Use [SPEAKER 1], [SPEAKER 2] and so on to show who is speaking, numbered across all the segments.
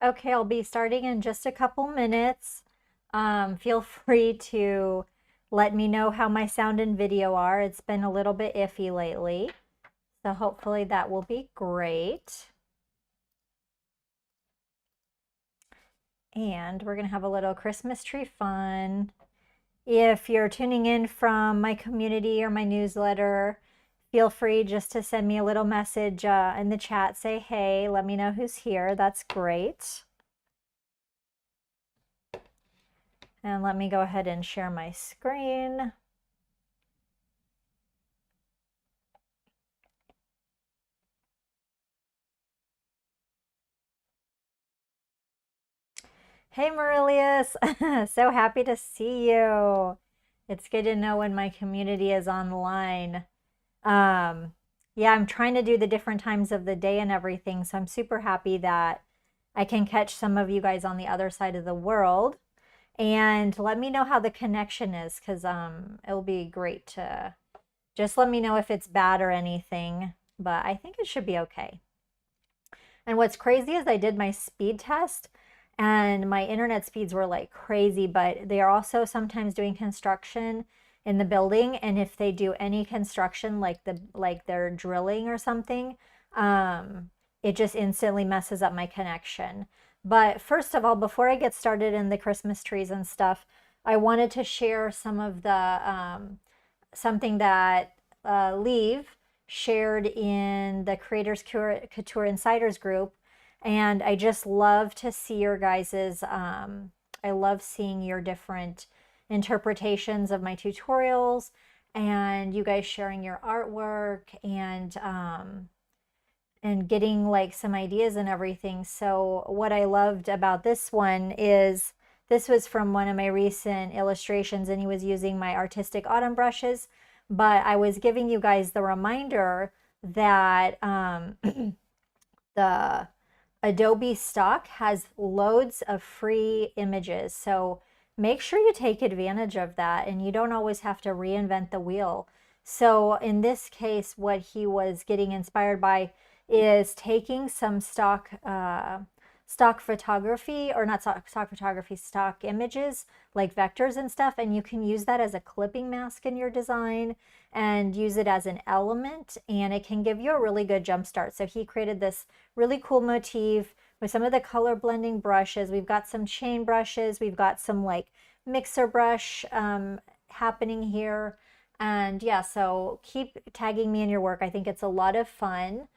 [SPEAKER 1] Okay, I'll be starting in just a couple minutes. Feel free to let me know how my sound and video are. It's been a little bit iffy lately, so hopefully that will be great. And we're going to have a little Christmas tree fun. If you're tuning in from my community or my newsletter, feel free just to send me a little message in the chat. Say, hey, let me know who's here. That's great. And let me go ahead and share my screen. Hey, Maurilius. So happy to see you. It's good to know when my community is online. Um, yeah, I'm trying to do the different times of the day and everything, so I'm super happy that I can catch some of you guys on the other side of the world. And let me know how the connection is, because it'll be great to just let me know if it's bad or anything, but I think it should be okay. And what's crazy is I did my speed test and my internet speeds were like crazy, but they are also sometimes doing construction in the building. And if they do any construction like they're drilling or something, it just instantly messes up my connection. But first of all, before I get started in the Christmas trees and stuff, I wanted to share some of the something that Leave shared in the Creators Couture Insiders group. And I just love to see your guys's, I love seeing your different interpretations of my tutorials and you guys sharing your artwork and getting like some ideas and everything. So what I loved about this one is this was from one of my recent illustrations and he was using my artistic autumn brushes, but I was giving you guys the reminder that the Adobe stock has loads of free images. So make sure you take advantage of that and you don't always have to reinvent the wheel. So in this case, what he was getting inspired by is taking some stock photography, or not stock photography, stock images like vectors and stuff, and you can use that as a clipping mask in your design and use it as an element, and it can give you a really good jump start. So he created this really cool motif with some of the color blending brushes. We've got some chain brushes, we've got some like mixer brush happening here. And yeah, so keep tagging me in your work. I think it's a lot of fun.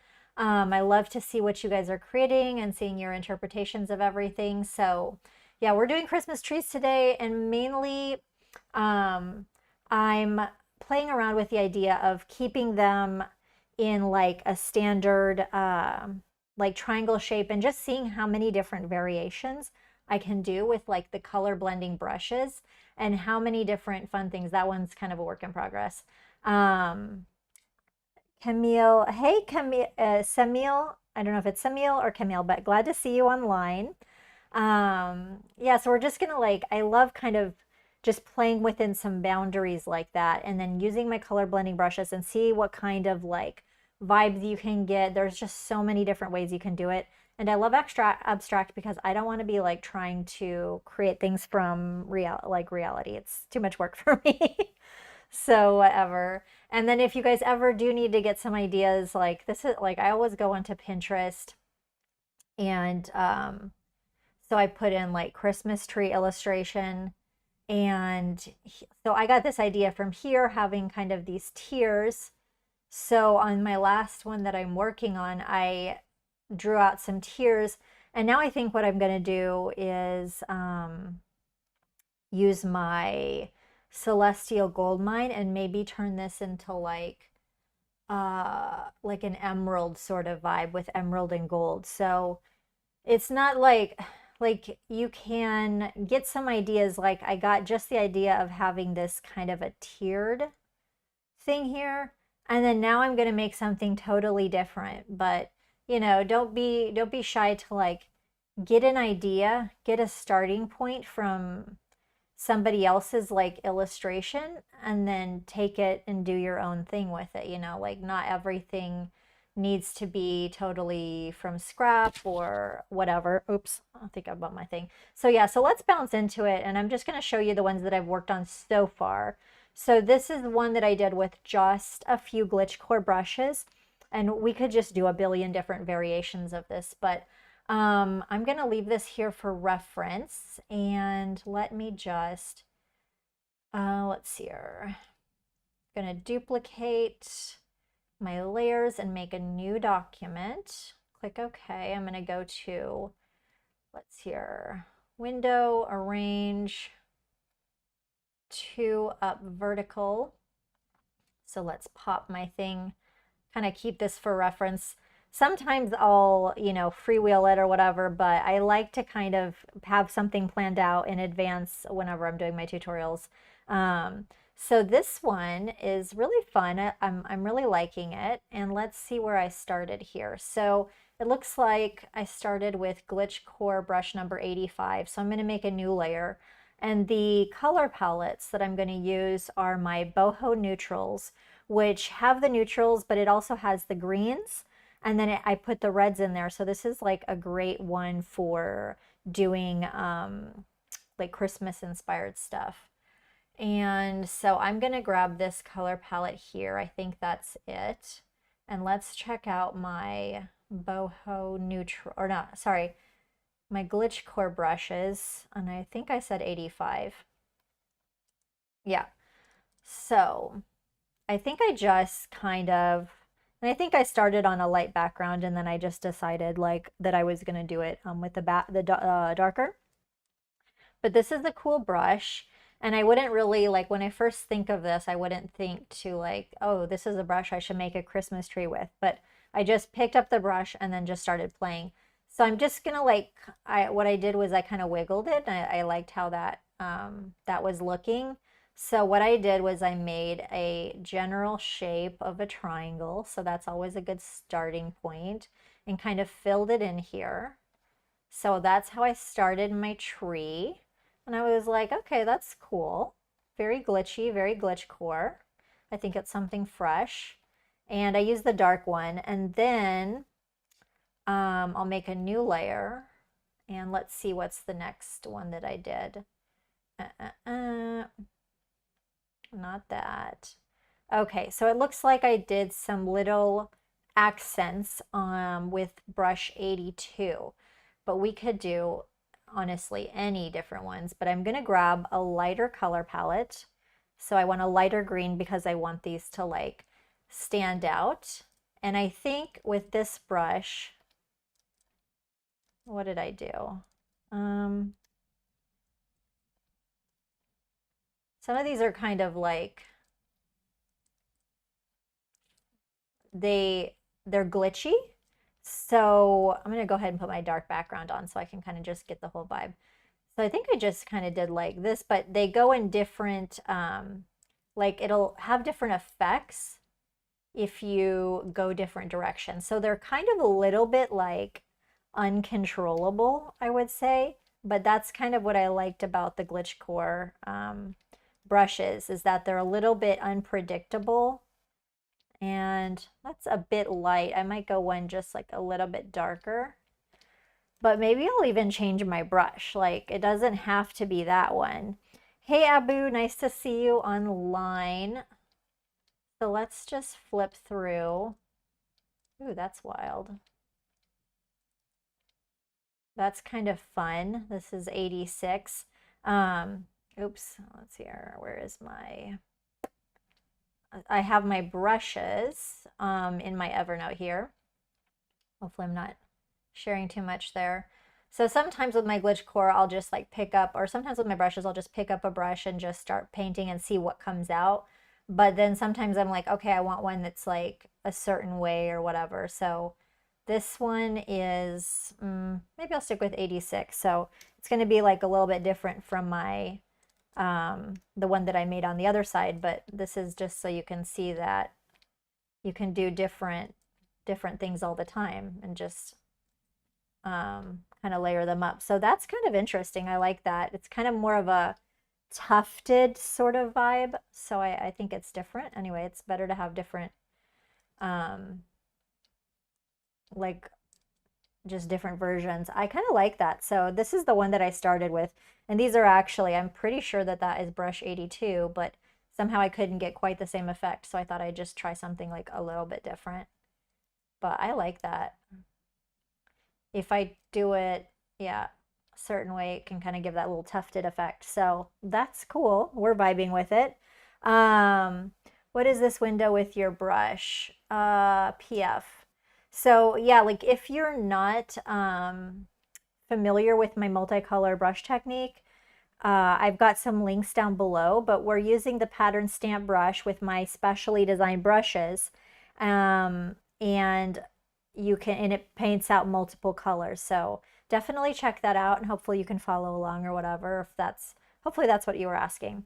[SPEAKER 1] I love to see what you guys are creating and seeing your interpretations of everything. So yeah, we're doing Christmas trees today, and mainly I'm playing around with the idea of keeping them in like a standard like triangle shape and just seeing how many different variations I can do with like the color blending brushes and how many different fun things. That one's kind of a work in progress. Camille, hey Camille, Semil, I don't know if it's Semil or Camille, but glad to see you online. Yeah, so we're just gonna like, I love kind of just playing within some boundaries like that and then using my color blending brushes and see what kind of like vibes you can get. There's just so many different ways you can do it. And I love abstract because I don't want to be like trying to create things from reality. It's too much work for me. So whatever. And then if you guys ever do need to get some ideas, like this is like I always go onto Pinterest and so I put in like Christmas tree illustration and so I got this idea from here having kind of these tiers. So on my last one that I'm working on, I drew out some tiers and now I think what I'm going to do is use my celestial gold mine and maybe turn this into like an emerald sort of vibe with emerald and gold. So it's not like you can get some ideas. Like I got just the idea of having this kind of a tiered thing here, and then now I'm going to make something totally different. But you know, don't be shy to like get an idea, get a starting point from somebody else's like illustration and then take it and do your own thing with it. You know, like not everything needs to be totally from scrap or whatever. Oops, I think I bumped my thing. So yeah, so let's bounce into it, and I'm just going to show you the ones that I've worked on so far. So this is one that I did with just a few glitch core brushes, and we could just do a billion different variations of this, but I'm going to leave this here for reference, and let me just, let's see here. I'm going to duplicate my layers and make a new document. Click OK. I'm going to go to, let's see here, window, arrange, 2 up vertical. So let's pop my thing, kind of keep this for reference. Sometimes I'll, freewheel it or whatever, but I like to kind of have something planned out in advance whenever I'm doing my tutorials. So this one is really fun. I'm really liking it. And let's see where I started here. So it looks like I started with Glitch Core brush number 85. So I'm going to make a new layer. And the color palettes that I'm going to use are my boho neutrals, which have the neutrals, but it also has the greens. And then I put the reds in there. So this is like a great one for doing like Christmas inspired stuff. And so I'm going to grab this color palette here. I think that's it. And let's check out my boho neutral, or not, sorry, my glitch core brushes. And I think I said 85. Yeah. So I think I just kind of, and I think I started on a light background, and then I just decided like that I was going to do it with the darker. But this is a cool brush, and I wouldn't really, like, when I first think of this, I wouldn't think to like, oh, this is a brush I should make a Christmas tree with. But I just picked up the brush and then just started playing. So I'm just gonna like, what I did was I kind of wiggled it, and I liked how that that was looking. So what I did was I made a general shape of a triangle. So that's always a good starting point, and kind of filled it in here. So that's how I started my tree. And I was like, okay, that's cool. Very glitchy, very glitch core. I think it's something fresh. And I use the dark one. And then I'll make a new layer. And let's see what's the next one that I did. Not that. Okay, so it looks like I did some little accents with brush 82. But we could do, honestly, any different ones. But I'm going to grab a lighter color palette. So I want a lighter green because I want these to like stand out. And I think with this brush, what did I do? Some of these are kind of like, they're glitchy. So I'm going to go ahead and put my dark background on so I can kind of just get the whole vibe. So I think I just kind of did like this, but they go in different, like it'll have different effects if you go different directions. So they're kind of a little bit like uncontrollable, I would say. But that's kind of what I liked about the Glitch Core brushes, is that they're a little bit unpredictable. And that's a bit light. I might go one just like a little bit darker. But maybe I'll even change my brush. Like, it doesn't have to be that one. Hey, Abu, nice to see you online. So let's just flip through. Ooh, that's wild. That's kind of fun. This is 86. Oops, let's see here. Where is my... I have my brushes in my Evernote here. Hopefully I'm not sharing too much there. So sometimes with my glitch core, I'll just like pick up, or sometimes with my brushes, I'll just pick up a brush and just start painting and see what comes out. But then sometimes I'm like, okay, I want one that's like a certain way or whatever. So this one is, maybe I'll stick with 86. So it's going to be like a little bit different from my, the one that I made on the other side. But this is just so you can see that you can do different things all the time and just kind of layer them up. So that's kind of interesting. I like that. It's kind of more of a tufted sort of vibe. So I think it's different. Anyway, it's better to have different like just different versions. I kind of like that. So this is the one that I started with. And these are actually, I'm pretty sure that that is brush 82, but somehow I couldn't get quite the same effect. So I thought I'd just try something like a little bit different. But I like that. If I do it, yeah, a certain way, it can kind of give that little tufted effect. So that's cool. We're vibing with it. What is this window with your brush? PF. So yeah, like if you're not familiar with my multicolor brush technique, I've got some links down below, but we're using the pattern stamp brush with my specially designed brushes. And and it paints out multiple colors. So definitely check that out and hopefully you can follow along or whatever, if hopefully that's what you were asking.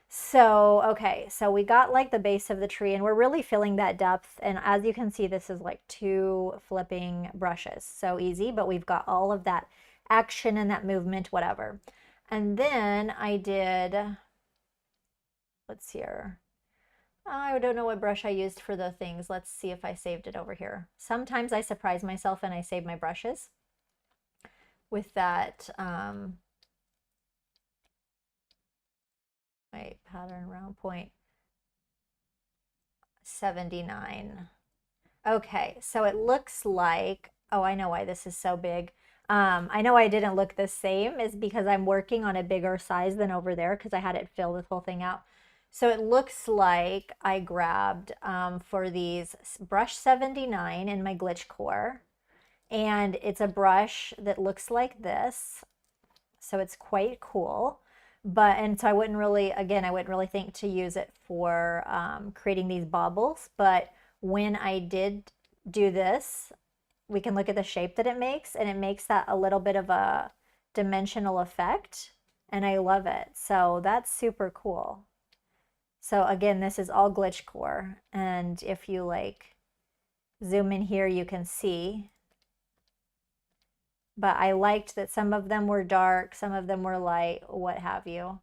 [SPEAKER 1] So, okay, so we got like the base of the tree and we're really feeling that depth. And as you can see, this is like 2 flipping brushes. So easy, but we've got all of that action and that movement, whatever. And then I did, let's see here. I don't know what brush I used for the things. Let's see if I saved it over here. Sometimes I surprise myself and I save my brushes with that my pattern round point 79. Okay, so it looks like, oh, I know why this is so big. I know I didn't look the same is because I'm working on a bigger size than over there because I had it fill this whole thing out. So it looks like I grabbed for these brush 79 in my glitch core, and it's a brush that looks like this. So it's quite cool. And so I wouldn't really, again, I wouldn't really think to use it for creating these baubles. But when I did do this, we can look at the shape that it makes, and it makes that a little bit of a dimensional effect, and I love it. So that's super cool. So again, this is all glitch core, and if you like zoom in here, you can see. But I liked that some of them were dark, some of them were light, what have you.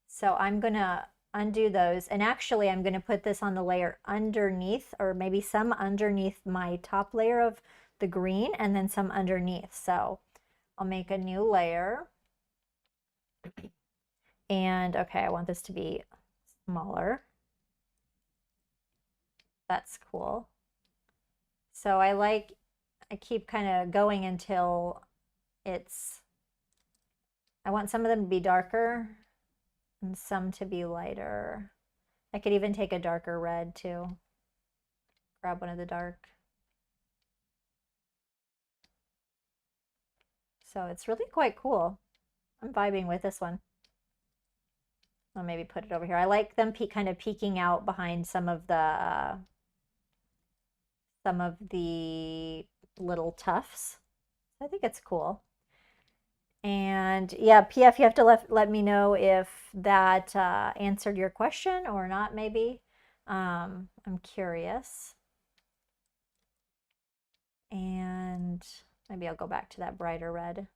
[SPEAKER 1] So I'm gonna undo those, and actually I'm gonna put this on the layer underneath, or maybe some underneath my top layer of the green, and then some underneath. So I'll make a new layer. And okay, I want this to be smaller. That's cool. So I keep kind of going until I want some of them to be darker and some to be lighter. I could even take a darker red too. Grab one of the dark. So it's really quite cool. I'm vibing with this one. I'll maybe put it over here. I like them kind of peeking out behind some of the little tufts. I think it's cool. And yeah, PF, you have to let me know if that answered your question or not, maybe. I'm curious. And maybe I'll go back to that brighter red.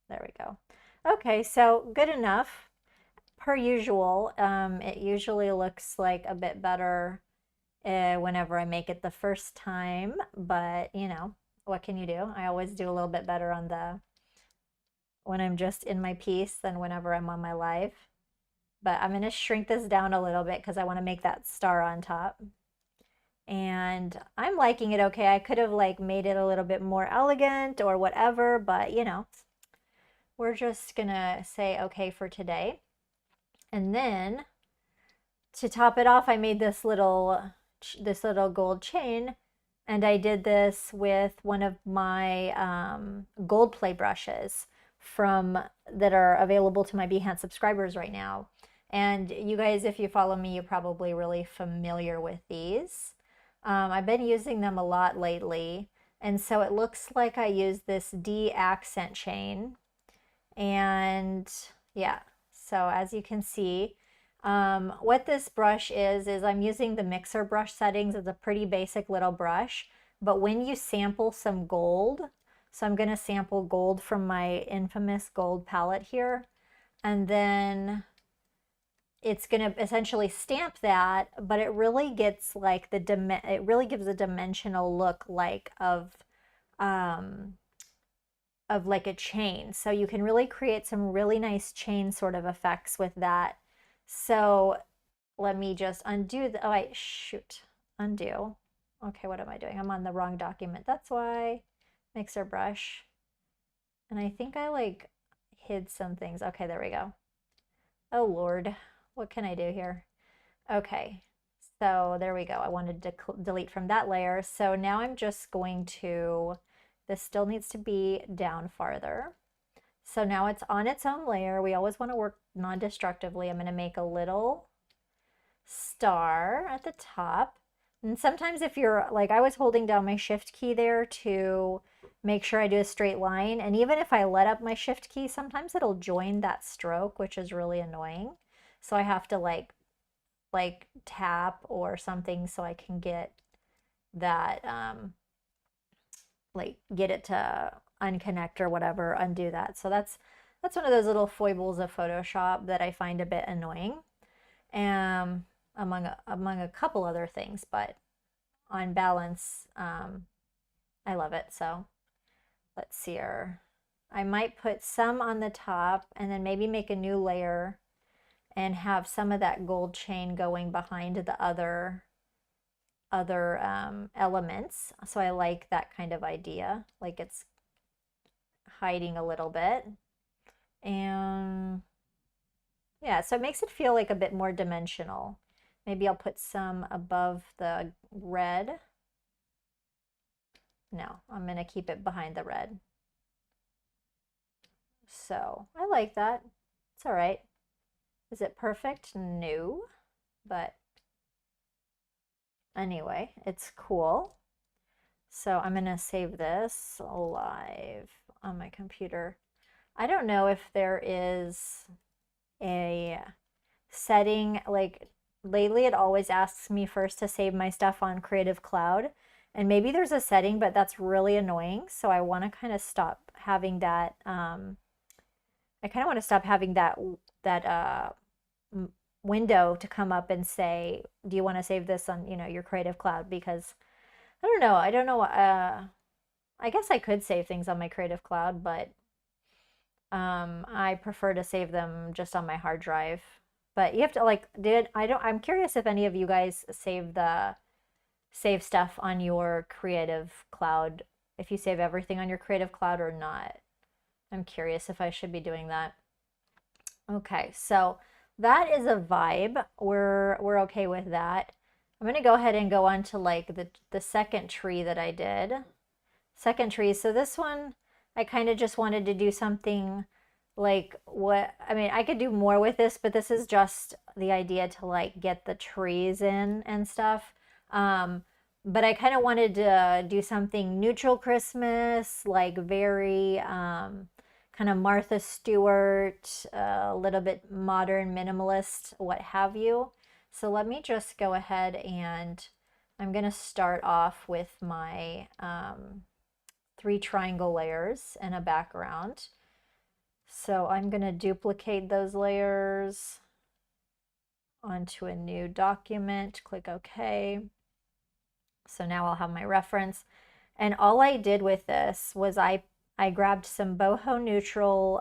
[SPEAKER 1] There we go. Okay, so good enough. Per usual, it usually looks like a bit better whenever I make it the first time, but you know, what can you do? I always do a little bit better when I'm just in my piece than whenever I'm on my live. But I'm going to shrink this down a little bit because I want to make that star on top. And I'm liking it okay. I could have like made it a little bit more elegant or whatever, but you know, we're just going to say okay for today. And then to top it off, I made this little gold chain, and I did this with one of my gold play brushes that are available to my Behance subscribers right now. And you guys, if you follow me, you're probably really familiar with these. I've been using them a lot lately, and so it looks like I used this D accent chain. And yeah, so as you can see, what this brush is I'm using the mixer brush settings. It's a pretty basic little brush, but when you sample some gold, so I'm going to sample gold from my infamous gold palette here, and then it's going to essentially stamp that, but it really gets like it really gives a dimensional look um, of like a chain. So you can really create some really nice chain sort of effects with that. So let me just undo the, oh wait, shoot, undo. Okay, what am I doing? I'm on the wrong document. That's why. Mixer brush. And I think I like hid some things. Okay, there we go. Oh Lord, what can I do here? Okay, so there we go. I wanted to delete from that layer. So now I'm just going to, this still needs to be down farther. So now it's on its own layer. We always want to work non-destructively. I'm going to make a little star at the top. And sometimes if you're like, I was holding down my shift key there to make sure I do a straight line. And even if I let up my shift key, sometimes it'll join that stroke, which is really annoying. So I have to like tap or something so I can get that, like get it to unconnect or whatever, undo that. So that's one of those little foibles of Photoshop that I find a bit annoying. Among a couple other things, but on balance, I love it. So let's see here. I might put some on the top and then maybe make a new layer and have some of that gold chain going behind the other elements. So I like that kind of idea, like it's hiding a little bit. And yeah, so it makes it feel like a bit more dimensional. Maybe I'll put some above the red. No, I'm going to keep it behind the red. So I like that. It's all right. Is it perfect? No. But anyway, it's cool. So I'm going to save this live on my computer. I don't know if there is a setting, like lately it always asks me first to save my stuff on Creative Cloud. And maybe there's a setting, but that's really annoying. So I want to kind of stop having that. I kind of want to stop having that window to come up and say, do you want to save this on, your Creative Cloud? Because I don't know. I guess I could save things on my Creative Cloud, but I prefer to save them just on my hard drive. But you have to I'm curious if any of you guys save stuff on your Creative Cloud, if you save everything on your Creative Cloud or not. I'm curious if I should be doing that. Okay, so that is a vibe. We're okay with that. I'm gonna go ahead and go on to like the second tree that I did. Second tree. So this one, I kind of just wanted to do something like I could do more with this, but this is just the idea to like get the trees in and stuff. But I kind of wanted to do something neutral Christmas, like very kind of Martha Stewart, a little bit modern, minimalist, what have you. So let me just go ahead and I'm going to start off with my 3 triangle layers and a background. So I'm going to duplicate those layers onto a new document, click OK. So now I'll have my reference. And all I did with this was I grabbed some boho neutral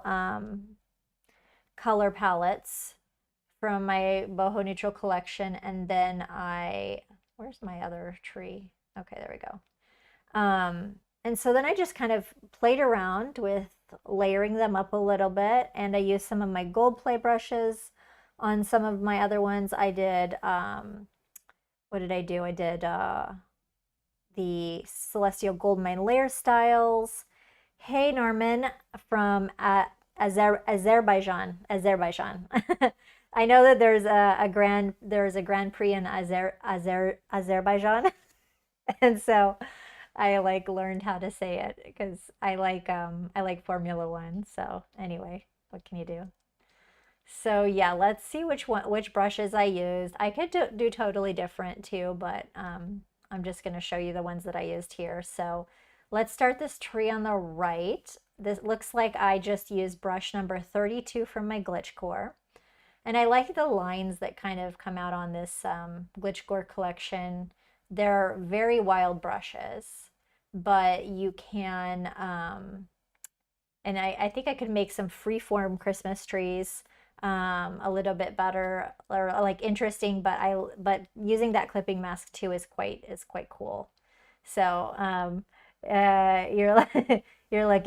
[SPEAKER 1] color palettes from my boho neutral collection, and then where's my other tree? Okay, there we go. And so then I just kind of played around with layering them up a little bit, and I used some of my gold play brushes on some of my other ones. I did, what did I do? I did the Celestial Goldmine Layer Styles. Hey, Norman from Azerbaijan. I know that there's a Grand Prix in Azerbaijan, and so I like learned how to say it because I like Formula One. So anyway, what can you do? So yeah, let's see which brushes I used. I could do totally different too, but I'm just going to show you the ones that I used here. So let's start this tree on the right. This looks like I just used brush number 32 from my glitch core. And I like the lines that kind of come out on this Glitch Gore collection. They're very wild brushes, but you can, and I think I could make some freeform Christmas trees a little bit better or like interesting, but using that clipping mask too is quite cool. So you're like you're like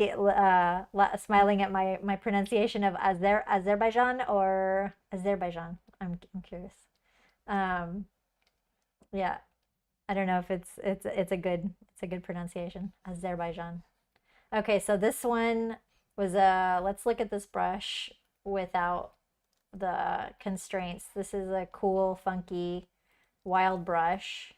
[SPEAKER 1] smiling at my pronunciation of Azerbaijan or Azerbaijan. I'm curious. Um, yeah, I don't know if it's a good pronunciation. Azerbaijan. Okay, so this one was let's look at this brush without the constraints. This is a cool, funky, wild brush.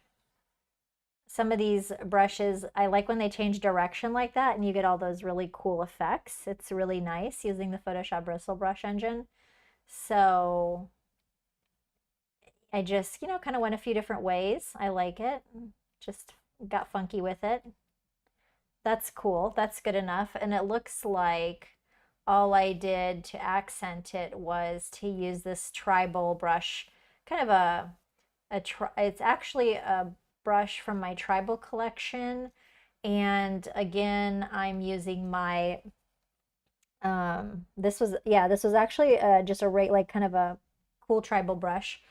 [SPEAKER 1] Some of these brushes, I like when they change direction like that and you get all those really cool effects. It's really nice using the Photoshop Bristle brush engine. So I just, kind of went a few different ways. I like it. Just got funky with it. That's cool. That's good enough. And it looks like all I did to accent it was to use this tribal brush, kind of it's actually a brush from my tribal collection. And again, I'm using my, this was actually just a like kind of a cool tribal brush.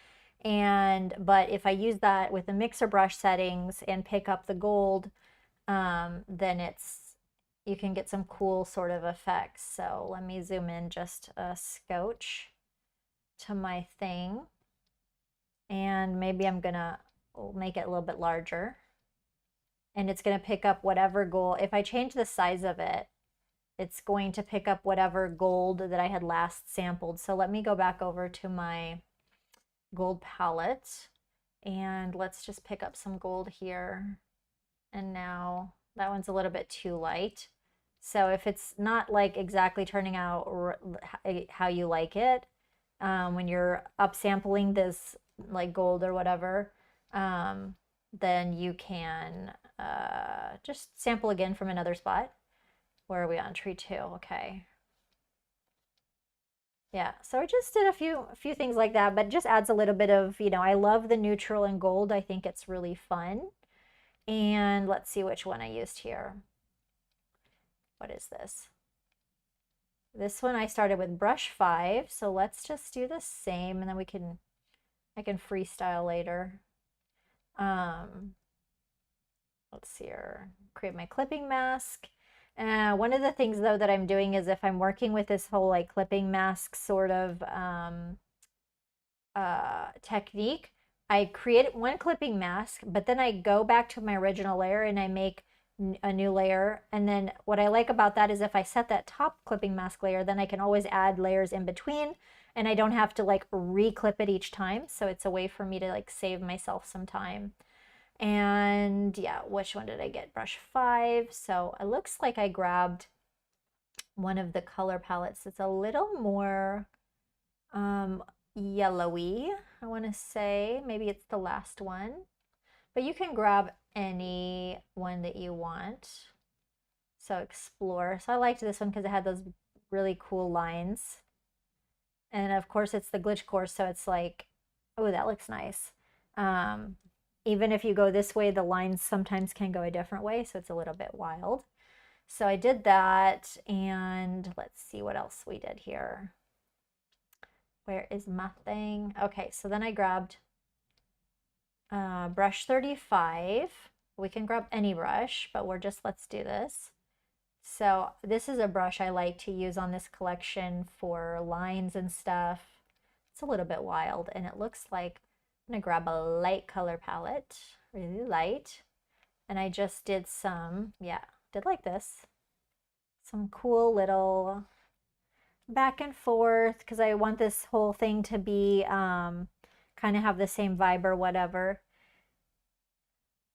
[SPEAKER 1] But if I use that with the mixer brush settings and pick up the gold, then you can get some cool sort of effects. So let me zoom in just a scotch to my thing. And maybe I'm gonna make it a little bit larger. And it's gonna pick up whatever gold. If I change the size of it, it's going to pick up whatever gold that I had last sampled. So let me go back over to my gold palette and let's just pick up some gold here. And now that one's a little bit too light. So if it's not like exactly turning out how you like it, when you're upsampling this like gold or whatever, then you can just sample again from another spot. Where are we on tree 2? Okay. Yeah, so I just did a few things like that, but it just adds a little bit of, I love the neutral and gold. I think it's really fun. And let's see which one I used here. What is this? This one I started with brush 5, so let's just do the same and then I can freestyle later. Let's see here, create my clipping mask. One of the things though that I'm doing is if I'm working with this whole like clipping mask sort of technique, I create one clipping mask, but then I go back to my original layer and I make a new layer. And then what I like about that is if I set that top clipping mask layer, then I can always add layers in between and I don't have to like re-clip it each time. So it's a way for me to like save myself some time. And yeah, which one did I get? Brush 5. So it looks like I grabbed one of the color palettes. It's a little more yellowy, I want to say. Maybe it's the last one. But you can grab any one that you want. So explore. So I liked this one because it had those really cool lines. And of course it's the glitch course, so it's like, oh, that looks nice. Even if you go this way, the lines sometimes can go a different way, so it's a little bit wild. So I did that, and let's see what else we did here. Where is my thing? Okay, so then I grabbed brush 35. We can grab any brush, but let's do this. So this is a brush I like to use on this collection for lines and stuff. It's a little bit wild, and it looks like I'm gonna grab a light color palette, really light, and I just did did like this. Some cool little back and forth because I want this whole thing to be kind of have the same vibe or whatever.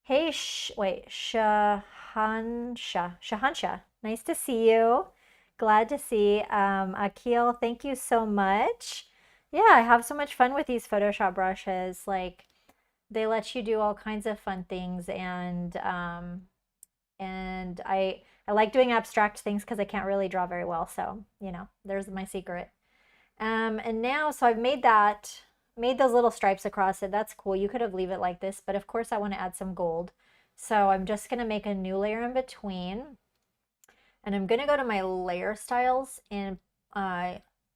[SPEAKER 1] Hey, Shahansha, nice to see you. Glad to see. Akil, thank you so much. Yeah, I have so much fun with these Photoshop brushes. Like, they let you do all kinds of fun things, and I like doing abstract things because I can't really draw very well. So, there's my secret. And now, so I've made those little stripes across it. That's cool. You could have leave it like this, but of course I want to add some gold. So I'm just going to make a new layer in between. And I'm going to go to my layer styles and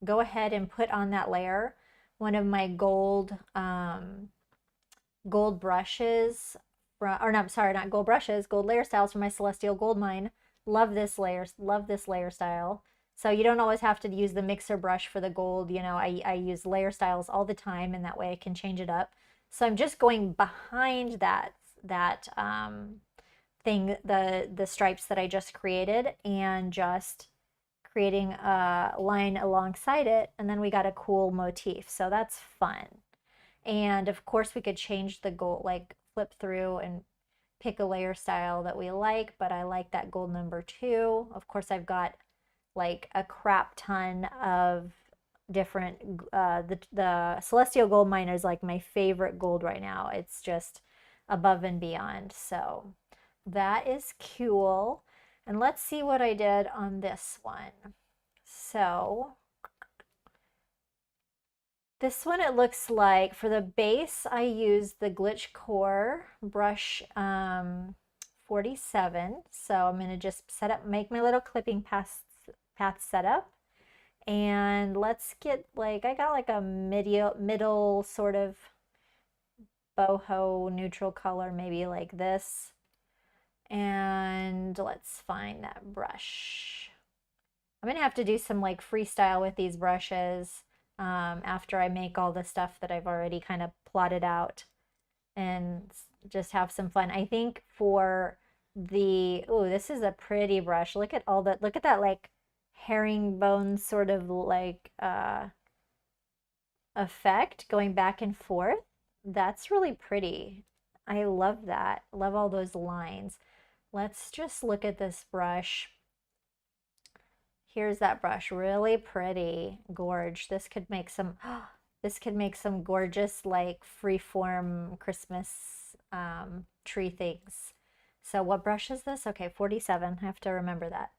[SPEAKER 1] go ahead and put on that layer one of my gold brushes, or no, sorry, not gold brushes, gold layer styles from my Celestial Gold Mine. Love this layer style. So you don't always have to use the mixer brush for the gold. You know, I use layer styles all the time, and that way I can change it up. So I'm just going behind that thing, the stripes that I just created, and just creating a line alongside it, and then we got a cool motif. So that's fun. And of course we could change the gold, like flip through and pick a layer style that we like, but I like that gold number 2. Of course I've got like a crap ton of different, the Celestial Gold Mine is like my favorite gold right now. It's just above and beyond. So that is cool. And let's see what I did on this one. So this one, it looks like for the base, I used the Glitch Core brush 47. So I'm going to just make my little clipping path set up. And let's get like, I got like a middle sort of boho neutral color, maybe like this. And let's find that brush. I'm going to have to do some like freestyle with these brushes after I make all the stuff that I've already kind of plotted out, and just have some fun. I think for the, oh, this is a pretty brush. Look at all that, look at that like herringbone sort of like effect going back and forth. That's really pretty. I love that. Love all those lines. Let's just look at this brush. Here's that brush, really pretty, gorge. This could make some, this could make some gorgeous like freeform Christmas tree things. So what brush is this? Okay, 47, I have to remember that.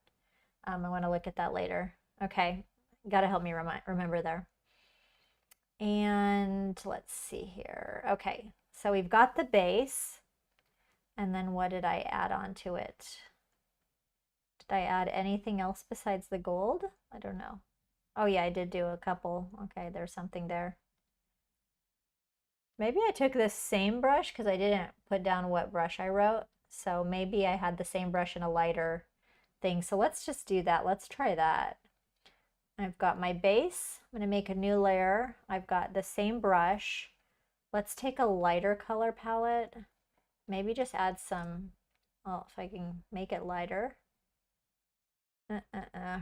[SPEAKER 1] I want to look at that later. Okay, gotta help me remember there. And let's see here. Okay, so we've got the base, and then what did I add on to it? Did I add anything else besides the gold? I don't know. Oh yeah, I did do a couple. Okay, there's something there. Maybe I took this same brush because I didn't put down what brush I wrote. So maybe I had the same brush in a lighter thing. So let's just do that. Let's try that. I've got my base. I'm going to make a new layer. I've got the same brush. Let's take a lighter color palette. Maybe just add some, oh, if I can make it lighter.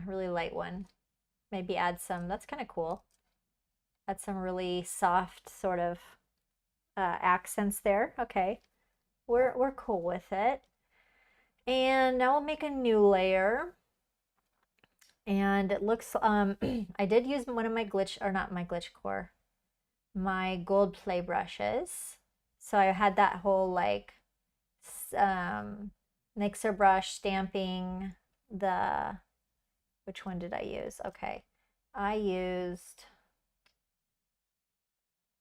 [SPEAKER 1] Really light one. Maybe add some, that's kind of cool. Add some really soft sort of accents there. Okay, we're cool with it. And now we'll make a new layer. And it looks, I did use one of my glitch, or not my glitch core, my gold play brushes. So I had that whole like mixer brush stamping the, which one did I use? Okay, I used,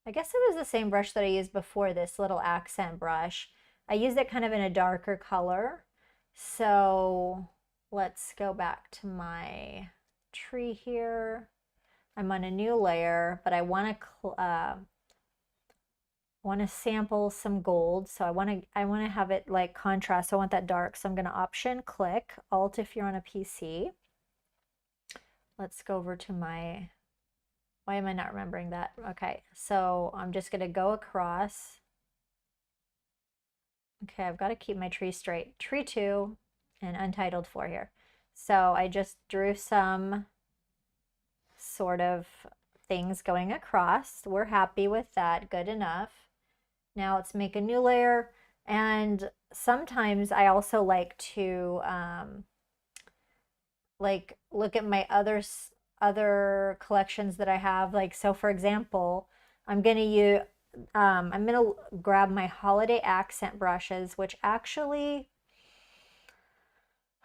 [SPEAKER 1] I guess it was the same brush that I used before, this little accent brush. I used it kind of in a darker color. So let's go back to my tree here. I'm on a new layer, but I want to sample some gold. So I want to have it like contrast. So I want that dark. So I'm going to Option click, Alt if you're on a PC. Let's go over to my, why am I not remembering that? Okay, so I'm just going to go across. Okay, I've got to keep my tree straight. Tree 2 and Untitled 4 here. So I just drew some sort of things going across. We're happy with that, good enough. Now let's make a new layer. And sometimes I also like to like look at my other collections that I have. Like, so for example, I'm gonna grab my holiday accent brushes, which actually,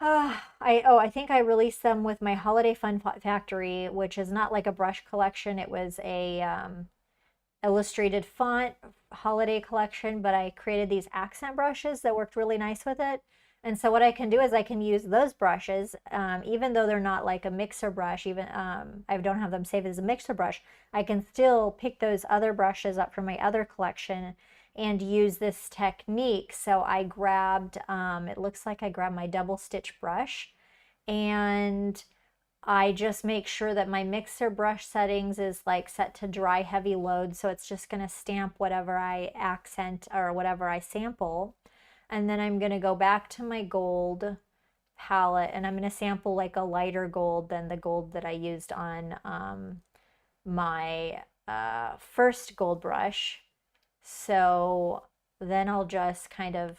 [SPEAKER 1] I think I released them with my Holiday Fun Factory, which is not like a brush collection. It was a illustrated font holiday collection, but I created these accent brushes that worked really nice with it. And so what I can do is I can use those brushes, even though they're not like a mixer brush, even I don't have them saved as a mixer brush, I can still pick those other brushes up from my other collection and use this technique. So I grabbed, it looks like I grabbed my double stitch brush, and I just make sure that my mixer brush settings is like set to dry heavy load. So it's just going to stamp whatever I accent or whatever I sample. And then I'm going to go back to my gold palette and I'm going to sample like a lighter gold than the gold that I used on my first gold brush. So then I'll just kind of,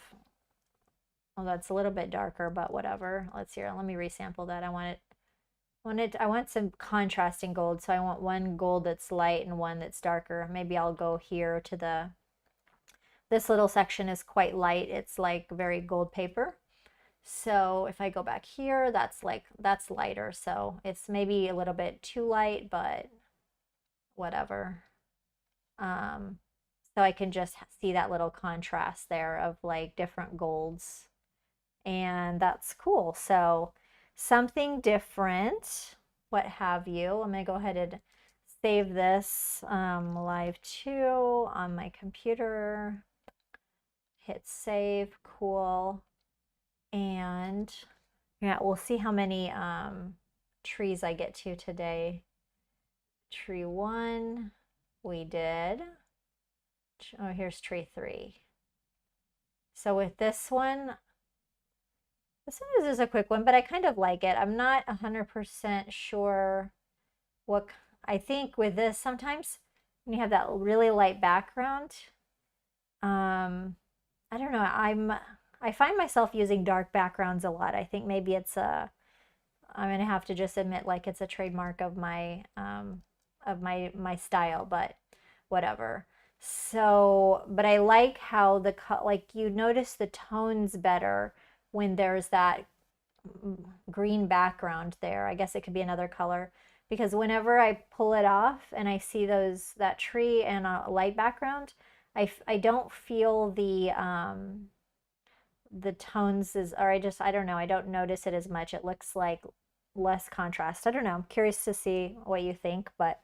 [SPEAKER 1] well, that's a little bit darker, but whatever. Let's see here. Let me resample that. I want some contrasting gold, so I want one gold that's light and one that's darker. Maybe I'll go here to this little section is quite light. It's like very gold paper. So if I go back here, that's lighter. So it's maybe a little bit too light, but whatever. So I can just see that little contrast there of like different golds. And that's cool. So something different, what have you. I'm going to go ahead and save this live too on my computer. Hit save, cool. And yeah, we'll see how many trees I get to today. Tree 1, we did. Oh, here's tree 3. So with this one is just a quick one, but I kind of like it. I'm not 100% sure what, I think with this, sometimes when you have that really light background, I don't know, I find myself using dark backgrounds a lot. I think maybe it's I'm gonna have to just admit like it's a trademark of my my style, but whatever. So, but I like how like you notice the tones better when there's that green background there. I guess it could be another color because whenever I pull it off and I see that tree and a light background, I don't feel the tones or I don't know, I don't notice it as much. It looks like less contrast. I don't know. I'm curious to see what you think, but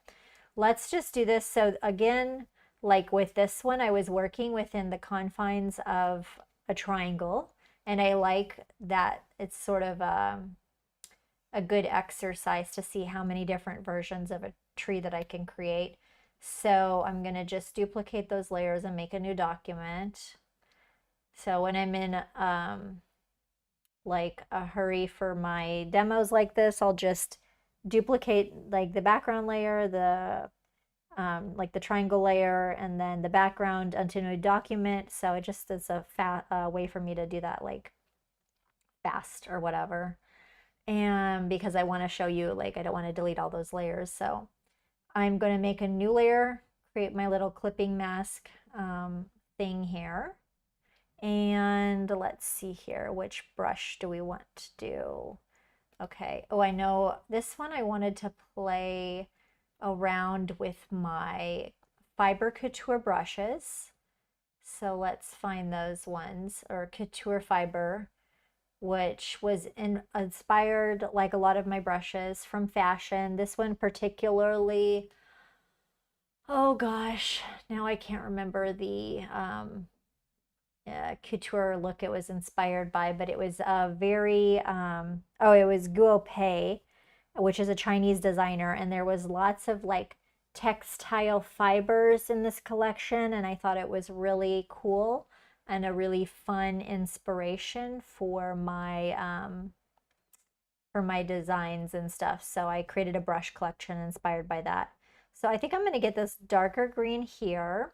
[SPEAKER 1] let's just do this. So again, like with this one, I was working within the confines of a triangle, and I like that it's sort of a good exercise to see how many different versions of a tree that I can create. So I'm going to just duplicate those layers and make a new document. So when I'm in like a hurry for my demos like this, I'll just duplicate like the background layer, like the triangle layer, and then the background onto a new document. So it just is a way for me to do that like fast or whatever. And because I want to show you, like, I don't want to delete all those layers. So I'm going to make a new layer, create my little clipping mask thing here. And let's see here, which brush do we want to do? Okay, oh, I know this one I wanted to play around with my fiber couture brushes. So let's find those ones, or couture fiber, which was inspired, like a lot of my brushes, from fashion. This one particularly, oh gosh, now I can't remember the couture look it was inspired by, but it was a very, it was Guo Pei, which is a Chinese designer, and there was lots of like textile fibers in this collection, and I thought it was really cool and a really fun inspiration for my designs and stuff. So I created a brush collection inspired by that. So I think I'm going to get this darker green here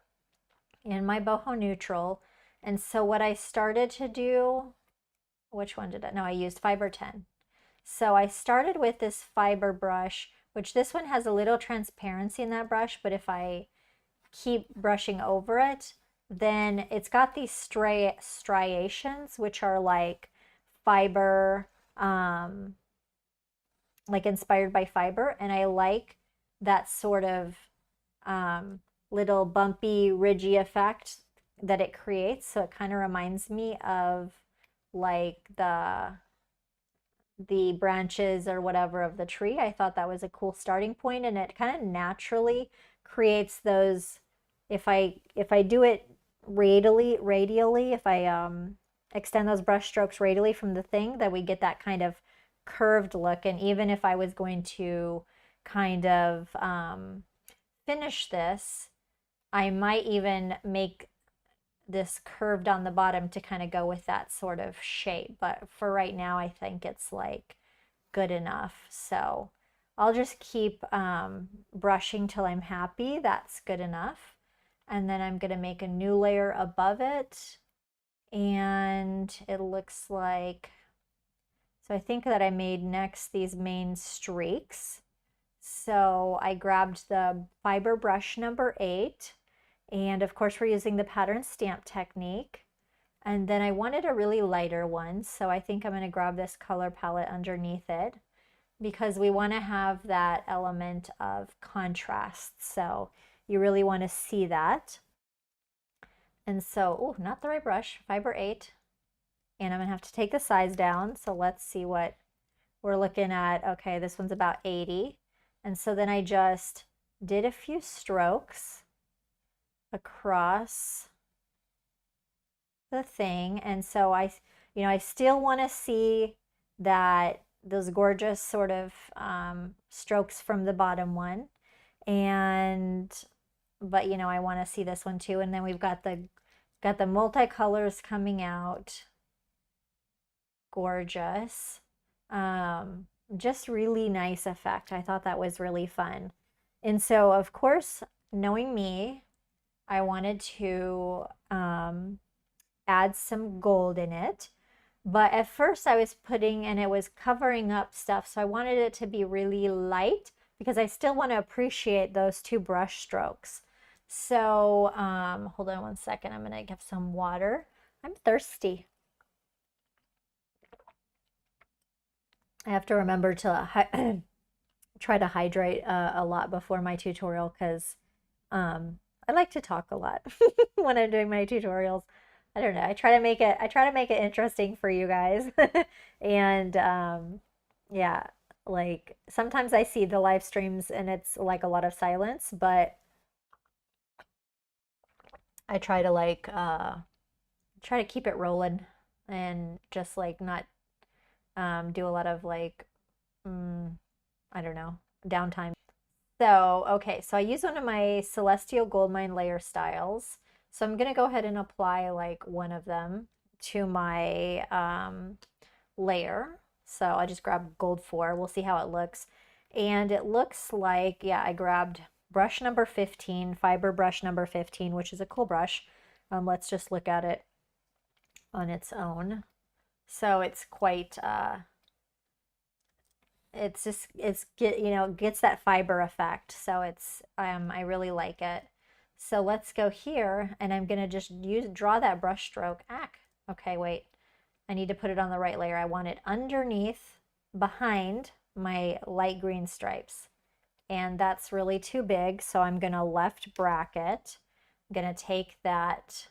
[SPEAKER 1] in my boho neutral. And so what I started to do, which one did I? No, I used fiber 10. So I started with this fiber brush, which this one has a little transparency in that brush, but if I keep brushing over it, then it's got these striations, which are like fiber like inspired by fiber, and I like that sort of little bumpy, ridgy effect that it creates. So it kind of reminds me of like the branches or whatever of the tree. I thought that was a cool starting point, and it kind of naturally creates those. If I do it radially, if I extend those brush strokes radially from the thing, that we get that kind of curved look. And even if I was going to kind of finish this, I might even make this curved on the bottom to kind of go with that sort of shape. But for right now, I think it's like good enough. So I'll just keep brushing till I'm happy. That's good enough. And then I'm going to make a new layer above it. And it looks like, so I think that I made next these main streaks. So I grabbed the fiber brush number 8. And of course, we're using the pattern stamp technique. And then I wanted a really lighter one. So I think I'm going to grab this color palette underneath it, because we want to have that element of contrast. So you really want to see that. And so, oh, not the right brush, fiber 8. And I'm going to have to take the size down. So let's see what we're looking at. Okay, this one's about 80. And so then I just did a few strokes across the thing. And so I still want to see that those gorgeous sort of strokes from the bottom one. But I want to see this one too. And then we've got the multicolors coming out. Gorgeous. Just really nice effect. I thought that was really fun. And so, of course, knowing me, I wanted to add some gold in it. But at first I was putting, and it was covering up stuff, so I wanted it to be really light because I still want to appreciate those 2 brush strokes. So hold on one second. I'm going to get some water. I'm thirsty. I have to remember to try to hydrate a lot before my tutorial, because I like to talk a lot when I'm doing my tutorials. I don't know. I try to make it interesting for you guys. And yeah, like sometimes I see the live streams and it's like a lot of silence, but I try to try to keep it rolling and just like not do a lot of like I don't know, downtime. So, okay, so I use one of my Celestial Goldmine layer styles. So I'm going to go ahead and apply like one of them to my layer. So I just grab gold 4. We'll see how it looks. And it looks like, yeah, I grabbed brush number 15, fiber brush number 15, which is a cool brush. Let's just look at it on its own. So it's quite, gets that fiber effect. So it's, I really like it. So let's go here, and I'm gonna just draw that brush stroke. Okay, wait. I need to put it on the right layer. I want it underneath, behind my light green stripes. And that's really too big, so I'm gonna left bracket. I'm gonna take that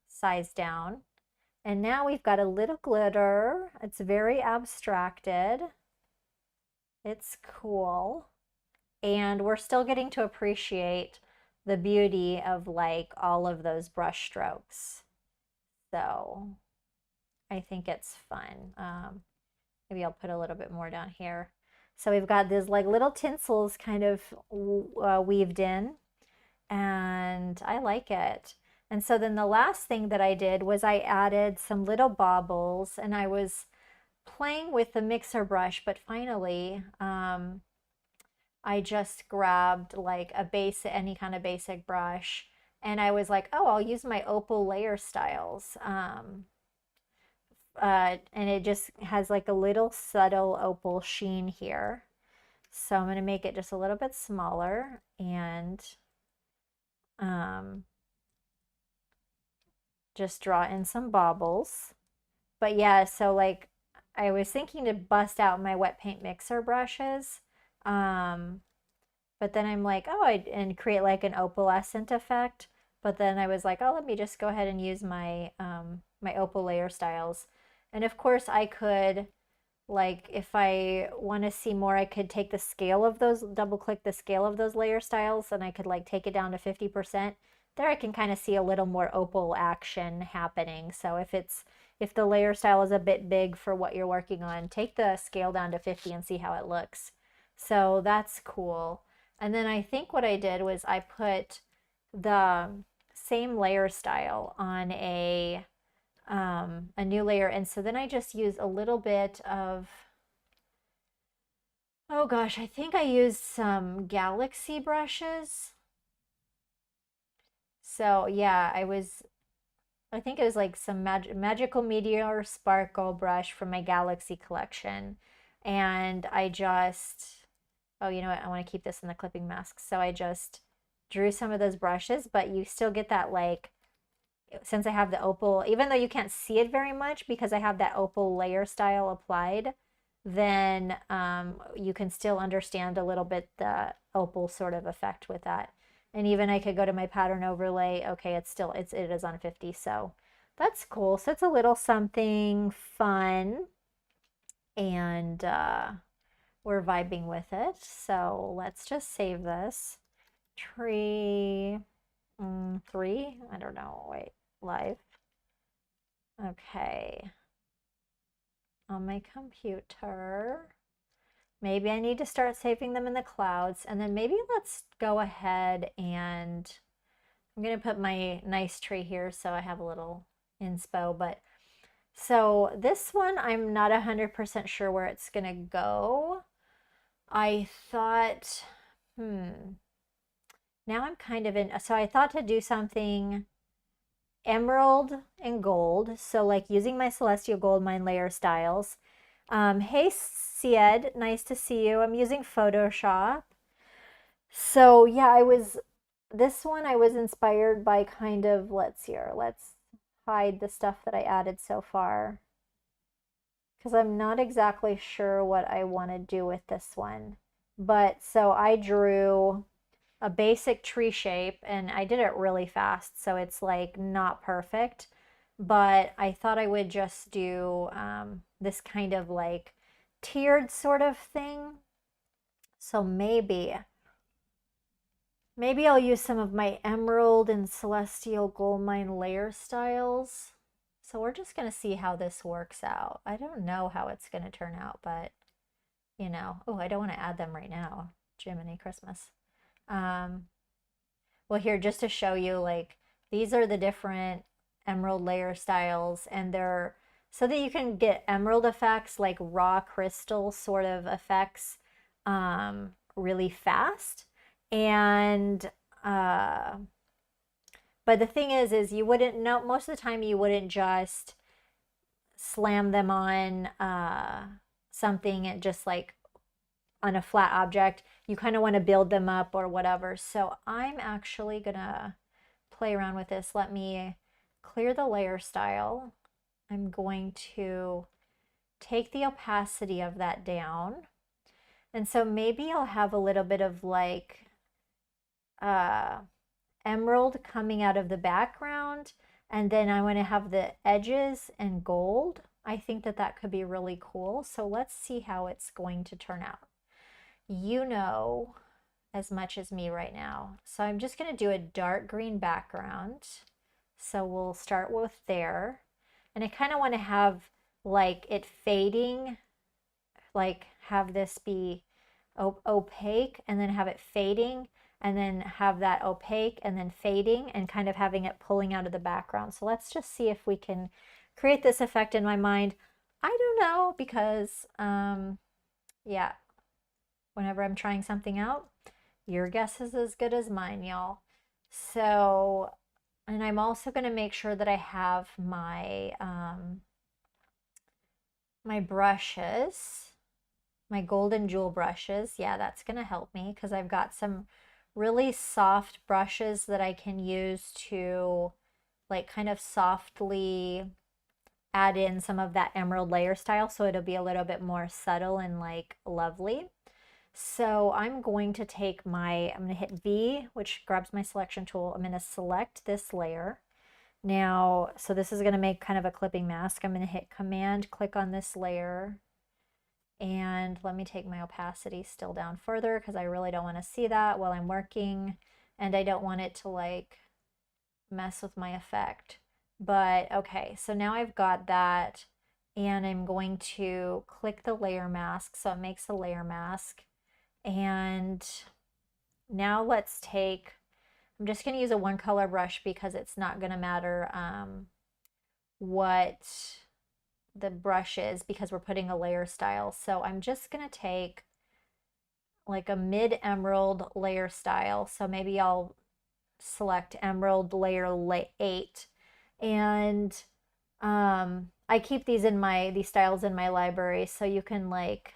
[SPEAKER 1] size down. And now we've got a little glitter. It's very abstracted. It's cool. And we're still getting to appreciate the beauty of like all of those brush strokes. So I think it's fun. Maybe I'll put a little bit more down here. So we've got these like little tinsels kind of weaved in, and I like it. And so then the last thing that I did was I added some little baubles, and I was playing with the mixer brush, but finally I just grabbed like any kind of basic brush, and I was like, oh, I'll use my opal layer styles. And it just has like a little subtle opal sheen here. So I'm going to make it just a little bit smaller and just draw in some baubles. But yeah, so like I was thinking to bust out my wet paint mixer brushes. Um, but then I'm like, oh, and create like an opalescent effect. But then I was like, oh, let me just go ahead and use my my opal layer styles. And of course I could, like, if I want to see more, I could take the scale of those, double click the scale of those layer styles, and I could like take it down to 50%. There I can kind of see a little more opal action happening. So if the layer style is a bit big for what you're working on, take the scale down to 50 and see how it looks. So that's cool. And then I think what I did was I put the same layer style on a new layer. And so then I just use a little bit of, oh gosh, I think I used some Galaxy brushes. So yeah, I think it was like some Magical Meteor Sparkle brush from my Galaxy collection. And I just, oh, you know what? I want to keep this in the clipping mask. So I just drew some of those brushes, but you still get that, like, since I have the opal, even though you can't see it very much because I have that opal layer style applied, then you can still understand a little bit the opal sort of effect with that. And even I could go to my pattern overlay. Okay, it is on 50, so that's cool. So it's a little something fun, and we're vibing with it. So let's just save this. Tree 3, I don't know, wait, live. Okay, on my computer. Maybe I need to start saving them in the clouds, and then maybe let's go ahead and I'm gonna put my nice tree here so I have a little inspo. But so this one, I'm not 100% sure where it's gonna go. I thought, now I'm kind of in, so I thought to do something emerald and gold. So like using my Celestial Gold Mine layer styles. Hey, Sied, nice to see you. I'm using Photoshop. So yeah, this one I was inspired by kind of, let's hide the stuff that I added so far, because I'm not exactly sure what I want to do with this one. But so I drew a basic tree shape and I did it really fast, so it's like not perfect, but I thought I would just do this kind of like tiered sort of thing. So maybe I'll use some of my emerald and celestial gold mine layer styles. So we're just going to see how this works out. I don't know how it's going to turn out, but you know, oh, I don't want to add them right now. Jiminy Christmas. Well, here, just to show you, like, these are the different emerald layer styles, and they're so that you can get emerald effects, like raw crystal sort of effects, really fast. And but the thing is you wouldn't know, most of the time you wouldn't just slam them on something and just like on a flat object. You kind of want to build them up or whatever. So I'm actually gonna play around with this. Let me clear the layer style. I'm going to take the opacity of that down. And so maybe I'll have a little bit of like emerald coming out of the background, and then I want to have the edges and gold. I think that could be really cool. So let's see how it's going to turn out. You know as much as me right now. So I'm just going to do a dark green background. So we'll start with there. And I kind of want to have like it fading, like have this be opaque and then have it fading, and then have that opaque and then fading, and kind of having it pulling out of the background. So let's just see if we can create this effect in my mind. I don't know, because yeah, whenever I'm trying something out, your guess is as good as mine, y'all. So, and I'm also going to make sure that I have my my brushes, my golden jewel brushes. Yeah, that's going to help me because I've got some really soft brushes that I can use to like kind of softly add in some of that emerald layer style, so it'll be a little bit more subtle and like lovely. So I'm going to take I'm going to hit V, which grabs my selection tool. I'm going to select this layer. Now, so this is going to make kind of a clipping mask. I'm going to hit Command, click on this layer, and let me take my opacity still down further because I really don't want to see that while I'm working, and I don't want it to like mess with my effect. But okay, so now I've got that, and I'm going to click the layer mask, so it makes a layer mask. And now let's take, I'm just going to use a one color brush because it's not going to matter what the brush is because we're putting a layer style. So I'm just going to take like a mid emerald layer style. So maybe I'll select emerald layer 8, and I keep these styles in my library, so you can like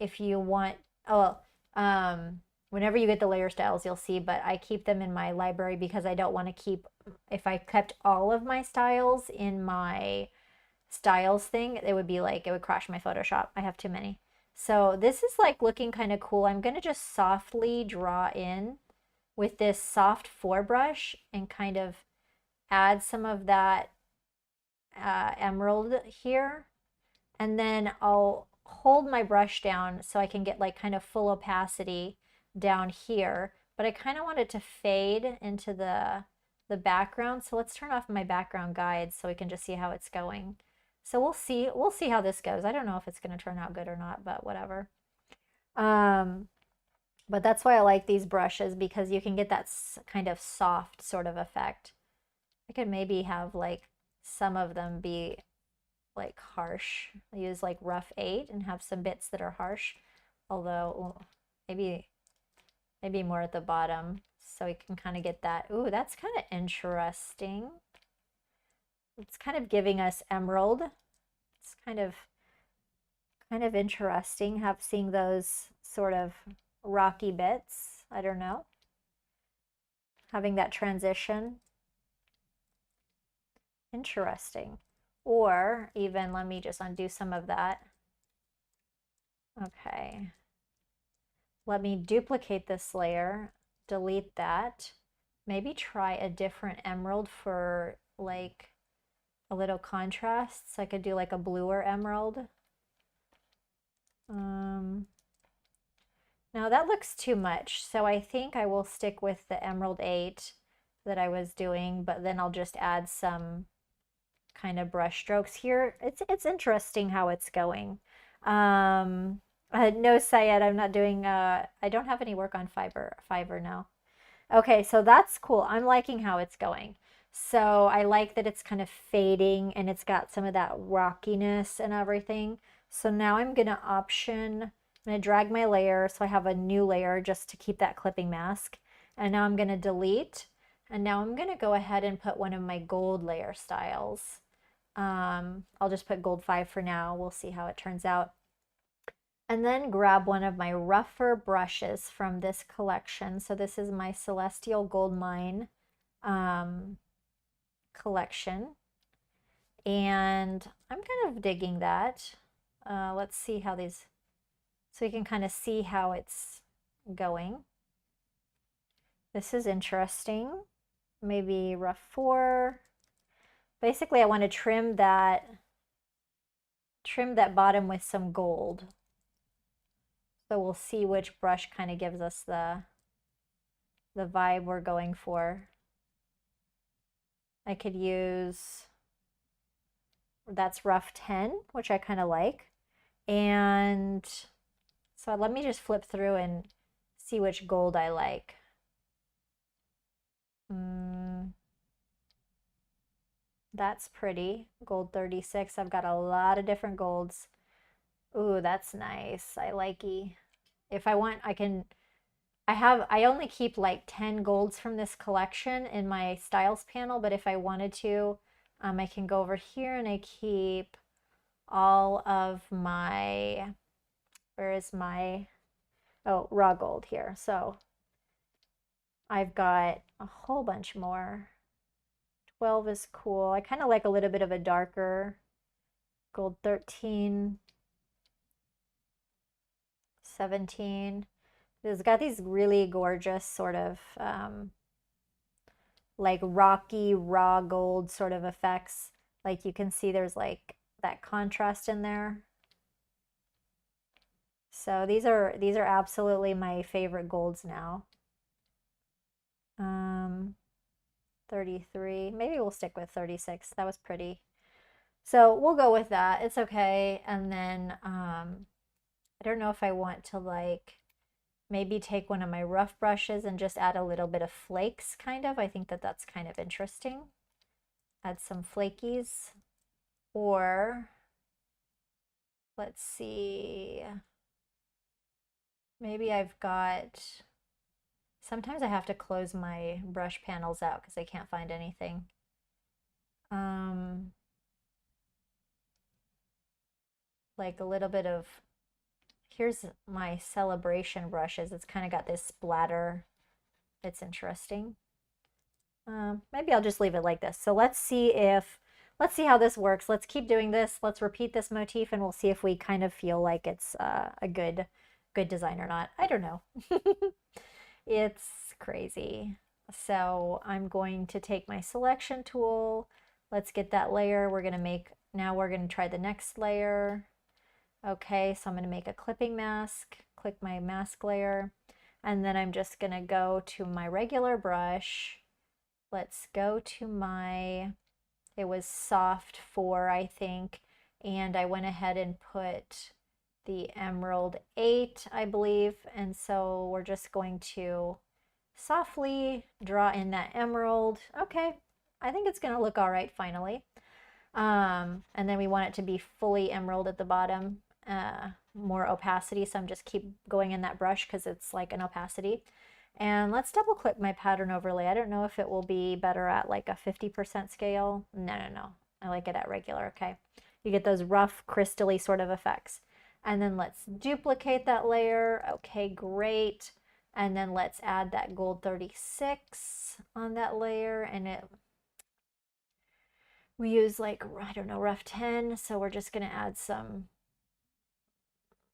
[SPEAKER 1] if you want, whenever you get the layer styles, you'll see, but I keep them in my library because I don't want to keep, if I kept all of my styles in my styles thing, it would be like, it would crash my Photoshop. I have too many. So this is like looking kind of cool. I'm going to just softly draw in with this soft 4 brush and kind of add some of that emerald here. And then I'll hold my brush down so I can get like kind of full opacity down here. But I kind of want it to fade into the background. So let's turn off my background guide so we can just see how it's going. So we'll see how this goes. I don't know if it's going to turn out good or not, but whatever. But that's why I like these brushes, because you can get that kind of soft sort of effect. I could maybe have like some of them be like harsh. I use like rough 8 and have some bits that are harsh, although maybe more at the bottom so we can kind of get that. Ooh, that's kind of interesting. It's kind of giving us emerald. It's kind of interesting seeing those sort of rocky bits. I don't know. Having that transition. Interesting. Or even, let me just undo some of that. Okay. Let me duplicate this layer, delete that. Maybe try a different emerald for like a little contrast. So I could do like a bluer emerald. Now that looks too much, so I think I will stick with the emerald 8 that I was doing, but then I'll just add some kind of brush strokes here. It's interesting how it's going. No, Syed, I'm not doing, I don't have any work on Fiverr now. Okay, so that's cool. I'm liking how it's going. So I like that it's kind of fading and it's got some of that rockiness and everything. So now I'm going to I'm going to drag my layer so I have a new layer just to keep that clipping mask. And now I'm going to delete. And now I'm going to go ahead and put one of my gold layer styles. I'll just put gold 5 for now. We'll see how it turns out. And then grab one of my rougher brushes from this collection. So this is my Celestial Gold Mine collection. And I'm kind of digging that. Let's see how these, so you can kind of see how it's going. This is interesting. Maybe rough 4. Basically, I want to trim that bottom with some gold. So we'll see which brush kind of gives us the vibe we're going for. I could use, that's rough 10, which I kind of like. And so let me just flip through and see which gold I like. That's pretty. Gold 36. I've got a lot of different golds. Ooh, that's nice. I likey. If I want, I only keep like 10 golds from this collection in my styles panel, but if I wanted to, I can go over here and I keep all of my, where is my, oh, raw gold here. So I've got a whole bunch more. 12 is cool. I kind of like a little bit of a darker gold. 13, 17. It's got these really gorgeous sort of like rocky raw gold sort of effects. Like you can see there's like that contrast in there. So these are absolutely my favorite golds now. 33. Maybe we'll stick with 36. That was pretty. So we'll go with that. It's okay. And then I don't know if I want to like maybe take one of my rough brushes and just add a little bit of flakes, kind of. I think that that's kind of interesting. Add some flakies. Or let's see. Maybe I've got, sometimes I have to close my brush panels out because I can't find anything. Like a little bit of, here's my celebration brushes. It's kind of got this splatter. It's interesting. Maybe I'll just leave it like this. So let's see how this works. Let's keep doing this. Let's repeat this motif and we'll see if we kind of feel like it's a good design or not. I don't know. It's crazy. So I'm going to take my selection tool. Let's get that layer. Now we're going to try the next layer. Okay, so I'm going to make a clipping mask. Click my mask layer. And then I'm just going to go to my regular brush. Let's go to my, it was soft 4, I think. And I went ahead and put the emerald 8, I believe. And so we're just going to softly draw in that emerald. Okay, I think it's going to look all right finally. And then we want it to be fully emerald at the bottom, more opacity. So I'm just keep going in that brush because it's like an opacity. And let's double click my pattern overlay. I don't know if it will be better at like a 50% scale. No. I like it at regular, okay? You get those rough, crystally sort of effects. And then let's duplicate that layer. Okay, great. And then let's add that gold 36 on that layer. And we use like, I don't know, rough 10. So we're just going to add a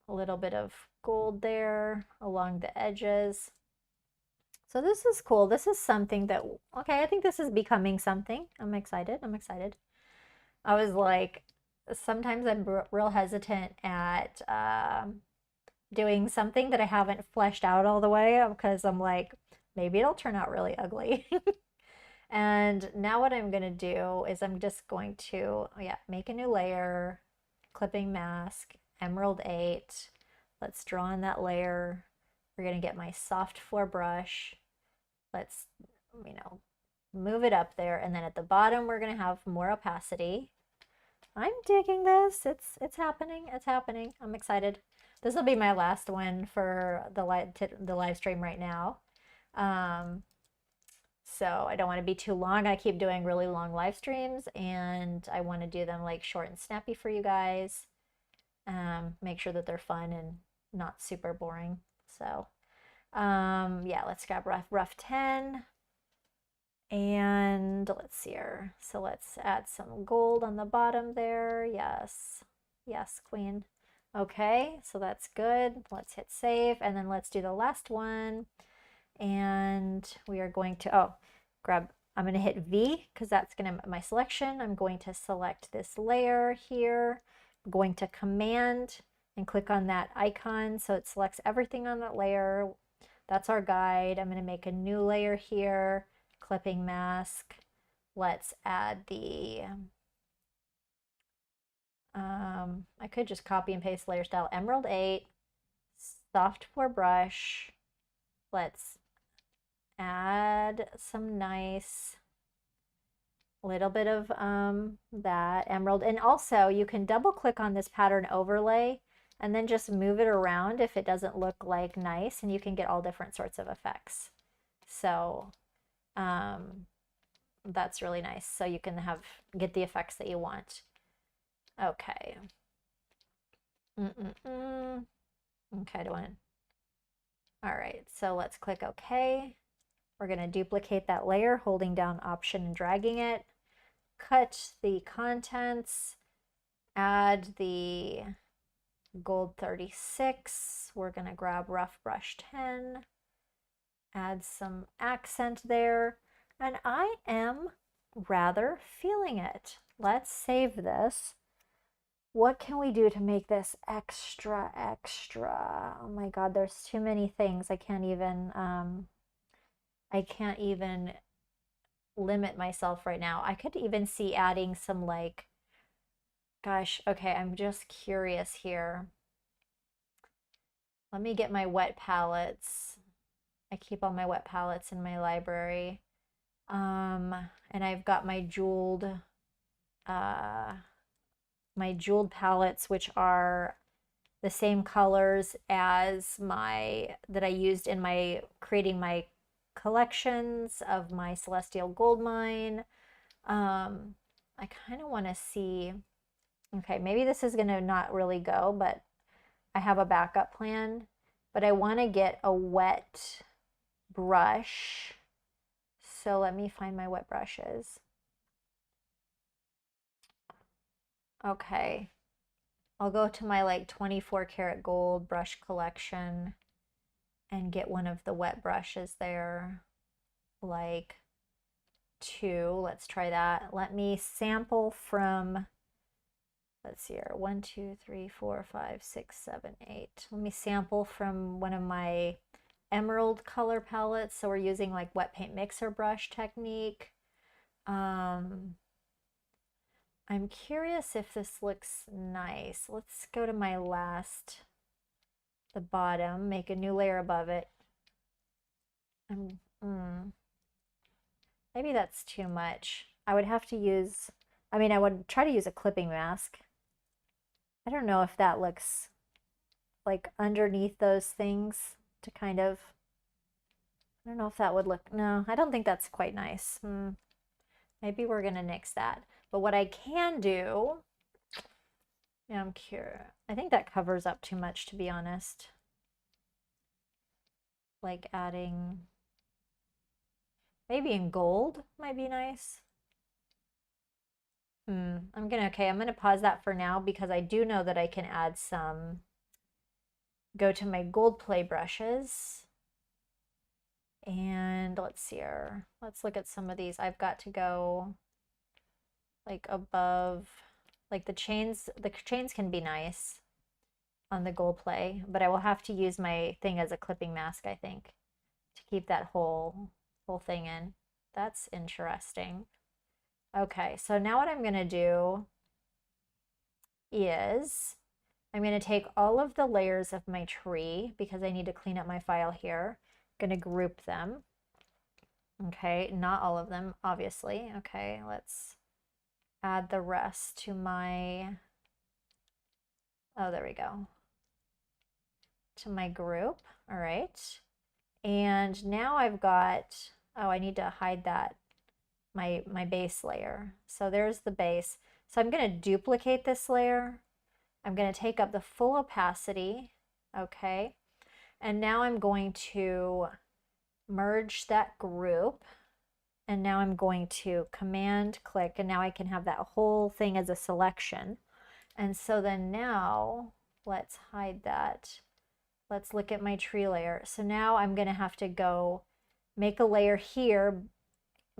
[SPEAKER 1] little bit of gold there along the edges. So this is cool. This is something that, okay, I think this is becoming something. I'm excited. I was like, sometimes I'm real hesitant at doing something that I haven't fleshed out all the way because I'm like, maybe it'll turn out really ugly. And now what I'm going to do is I'm just going to, make a new layer, clipping mask, emerald 8. Let's draw on that layer. We're going to get my soft 4 brush. Let's, move it up there. And then at the bottom, we're going to have more opacity. I'm digging this. It's happening. It's happening. I'm excited. This will be my last one for the live stream right now. So I don't want to be too long. I keep doing really long live streams and I want to do them like short and snappy for you guys. Make sure that they're fun and not super boring. So let's grab rough 10. And let's see here. So let's add some gold on the bottom there. Yes, queen. Okay, so that's good. Let's hit save and then let's do the last one. And we are going to, I'm going to hit V because that's going to my selection. I'm going to select this layer here. I'm going to Command and click on that icon so it selects everything on that layer. That's our guide. I'm going to make a new layer here, clipping mask. Let's add the, I could just copy and paste layer style, emerald 8, soft 4 brush. Let's add some nice little bit of that emerald. And also you can double click on this pattern overlay and then just move it around if it doesn't look like nice, and you can get all different sorts of effects. So that's really nice. So you can get the effects that you want. Okay. Okay, all right, so let's click OK. We're going to duplicate that layer, holding down Option and dragging it. cut the contents, add the gold 36. We're going to grab rough brush 10, add some accent there, and I am rather feeling it. Let's save this. What can we do to make this extra? Oh my God, there's too many things. I can't even limit myself right now. I could even see adding some like, gosh, okay, I'm just curious here. Let me get my wet palettes. I keep all my wet palettes in my library. And I've got my jeweled palettes, which are the same colors as that I used in my creating my collections of my Celestial Gold Mine. I kind of want to see, okay, maybe this is going to not really go, but I have a backup plan. But I want to get a wet brush. So let me find my wet brushes. Okay. I'll go to my like 24 karat gold brush collection and get one of the wet brushes there, like 2. Let's try that. Let me sample from, let's see here, 1, 2, 3, 4, 5, 6, 7, 8. Let me sample from one of my emerald color palettes. So we're using like wet paint mixer brush technique. I'm curious if this looks nice. Let's go to my the bottom, make a new layer above it. Maybe that's too much. I would have to use, I would try to use a clipping mask. I don't know if that looks like underneath those things to kind of, I don't know if that would look, no, I don't think that's quite nice. Maybe we're gonna nix that. But what I can do, yeah, I'm curious. I think that covers up too much, to be honest. Like adding, maybe in gold might be nice. I'm gonna pause that for now because I do know that I can add some, go to my gold play brushes. And let's see here. Let's look at some of these. I've got to go like above, like the chains can be nice on the gold play, but I will have to use my thing as a clipping mask, I think, to keep that whole thing in. That's interesting. Okay, so now what I'm going to do is I'm going to take all of the layers of my tree because I need to clean up my file here. I'm going to group them. Okay, not all of them, obviously. Okay, let's add the rest to my, oh, there we go, to my group. All right. And now I've got, oh, I need to hide that, my base layer. So there's the base. So I'm going to duplicate this layer. I'm going to take up the full opacity. Okay. And now I'm going to merge that group. And now I'm going to command click, and now I can have that whole thing as a selection. And so then now let's hide that. Let's look at my tree layer. So now I'm going to have to go make a layer here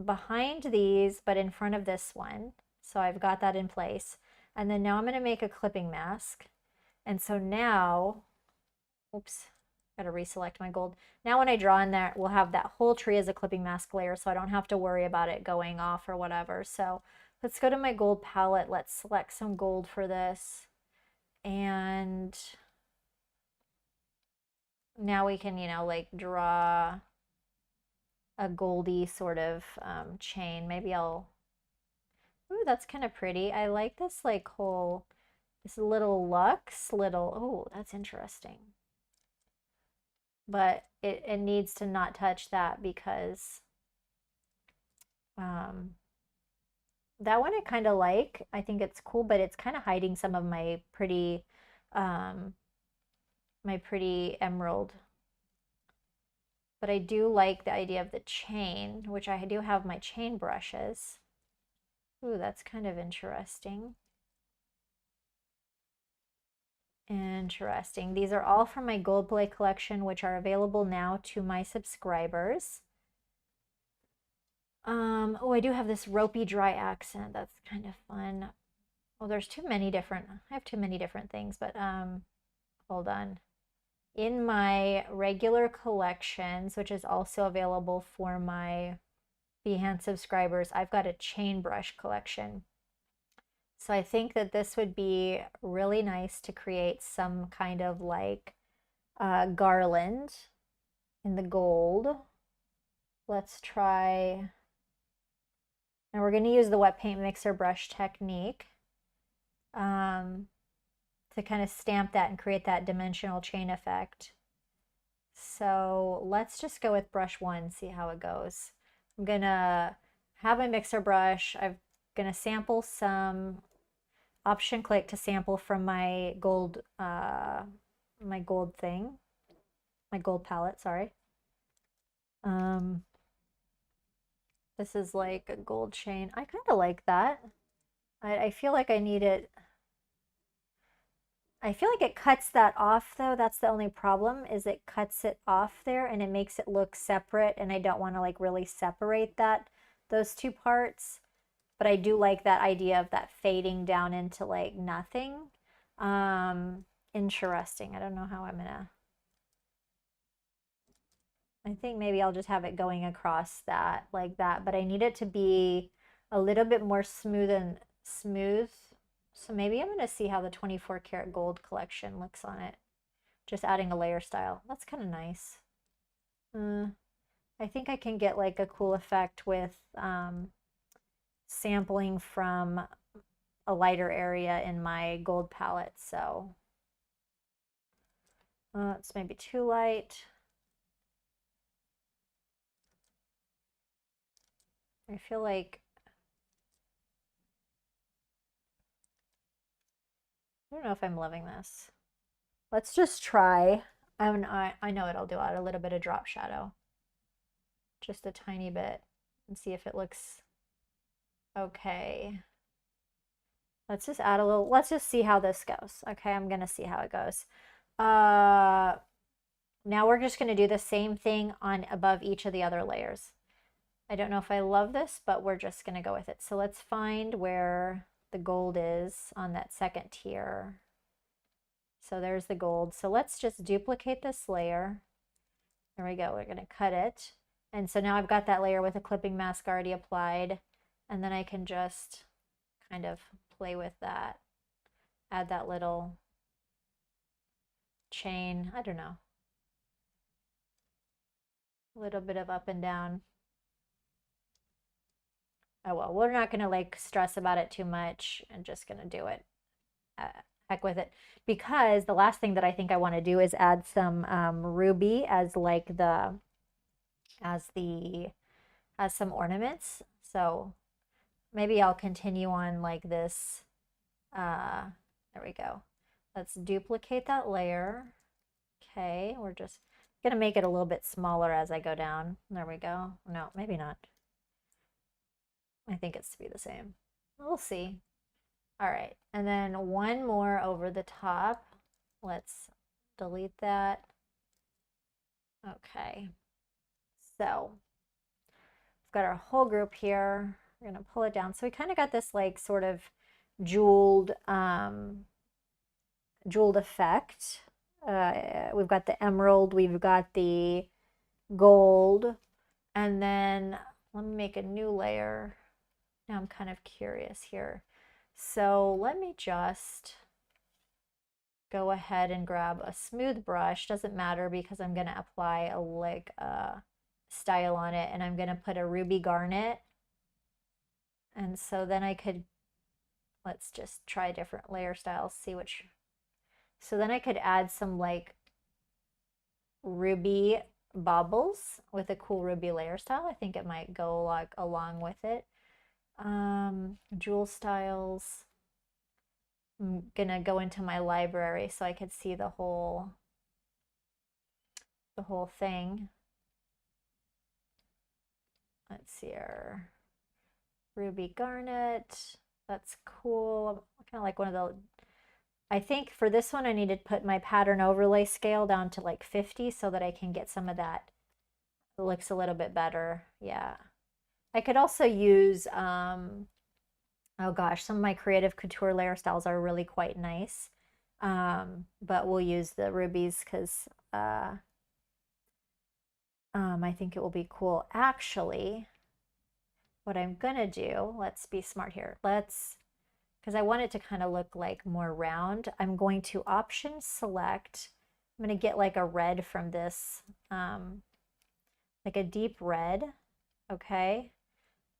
[SPEAKER 1] behind these, but in front of this one. So I've got that in place. And then now I'm going to make a clipping mask. And so now, oops, got to reselect my gold. Now when I draw in there, we'll have that whole tree as a clipping mask layer, so I don't have to worry about it going off or whatever. So let's go to my gold palette. Let's select some gold for this. And now we can, like draw a goldy sort of chain. Maybe I'll, ooh, that's kind of pretty. I like this like whole, this little luxe, oh, that's interesting. But it needs to not touch that because that one I kind of like. I think it's cool, but it's kind of hiding some of my pretty emerald. But I do like the idea of the chain, which I do have my chain brushes. Ooh, that's kind of interesting. Interesting. These are all from my Gold Play collection, which are available now to my subscribers. Oh, I do have this ropey dry accent. That's kind of fun. Oh, there's too many different, I have too many different things, but hold on. In my regular collections, which is also available for my Behance subscribers, I've got a chain brush collection. So I think that this would be really nice to create some kind of like garland in the gold. Let's try, and we're going to use the wet paint mixer brush technique to kind of stamp that and create that dimensional chain effect. So let's just go with brush 1, see how it goes. I'm going to have my mixer brush. I'm going to sample some, option click to sample from my gold thing, my gold palette, sorry. This is like a gold chain. I kind of like that. I feel like I need it. I feel like it cuts that off though. That's the only problem, is it cuts it off there and it makes it look separate, and I don't want to like really separate those two parts. But I do like that idea of that fading down into like nothing. Interesting. I don't know how I'm gonna, I think maybe I'll just have it going across that like that, but I need it to be a little bit more smooth and smooth. So maybe I'm gonna see how the 24 karat gold collection looks on it. Just adding a layer style. That's kind of nice. I think I can get like a cool effect with sampling from a lighter area in my gold palette. So it's maybe too light. I feel like, I don't know if I'm loving this. Let's just try. I know it'll do add a little bit of drop shadow. Just a tiny bit, and see if it looks okay. Let's just add a little, let's just see how this goes. Okay, I'm gonna see how it goes. Now we're just gonna do the same thing on above each of the other layers. I don't know if I love this, but we're just gonna go with it. So let's find where the gold is on that second tier. So there's the gold. So let's just duplicate this layer. There we go. We're gonna cut it. And so now I've got that layer with a clipping mask already applied. And then I can just kind of play with that. Add that little chain. I don't know. A little bit of up and down. Oh well, we're not gonna like stress about it too much. I'm just gonna do it. Heck with it. Because the last thing that I think I want to do is add some ruby as like the, as some ornaments. So maybe I'll continue on like this. There we go. Let's duplicate that layer. Okay, we're just gonna make it a little bit smaller as I go down. There we go. No, maybe not. I think it's to be the same. We'll see. All right, and then one more over the top. Let's delete that. Okay, so we've got our whole group here. We're gonna pull it down. So we kind of got this like sort of jeweled jeweled effect. We've got the emerald, we've got the gold, and then let me make a new layer. Now I'm kind of curious here. So let me just go ahead and grab a smooth brush. Doesn't matter because I'm going to apply a style on it, and I'm going to put a ruby garnet. And so then I could, let's just try different layer styles, see which. So then I could add some like ruby baubles with a cool ruby layer style. I think it might go like along with it. Jewel styles. I'm gonna go into my library so I could see the whole thing. Let's see here. Ruby garnet. That's cool. Kind of like one of the, I think for this one I need to put my pattern overlay scale down to like 50 so that I can get some of that. It looks a little bit better. Yeah. I could also use, oh gosh, some of my creative couture layer styles are really quite nice. But we'll use the rubies because I think it will be cool. Actually, what I'm gonna do, let's be smart here. Because I want it to kind of look like more round, I'm going to option select. I'm gonna get like a red from this, like a deep red. Okay,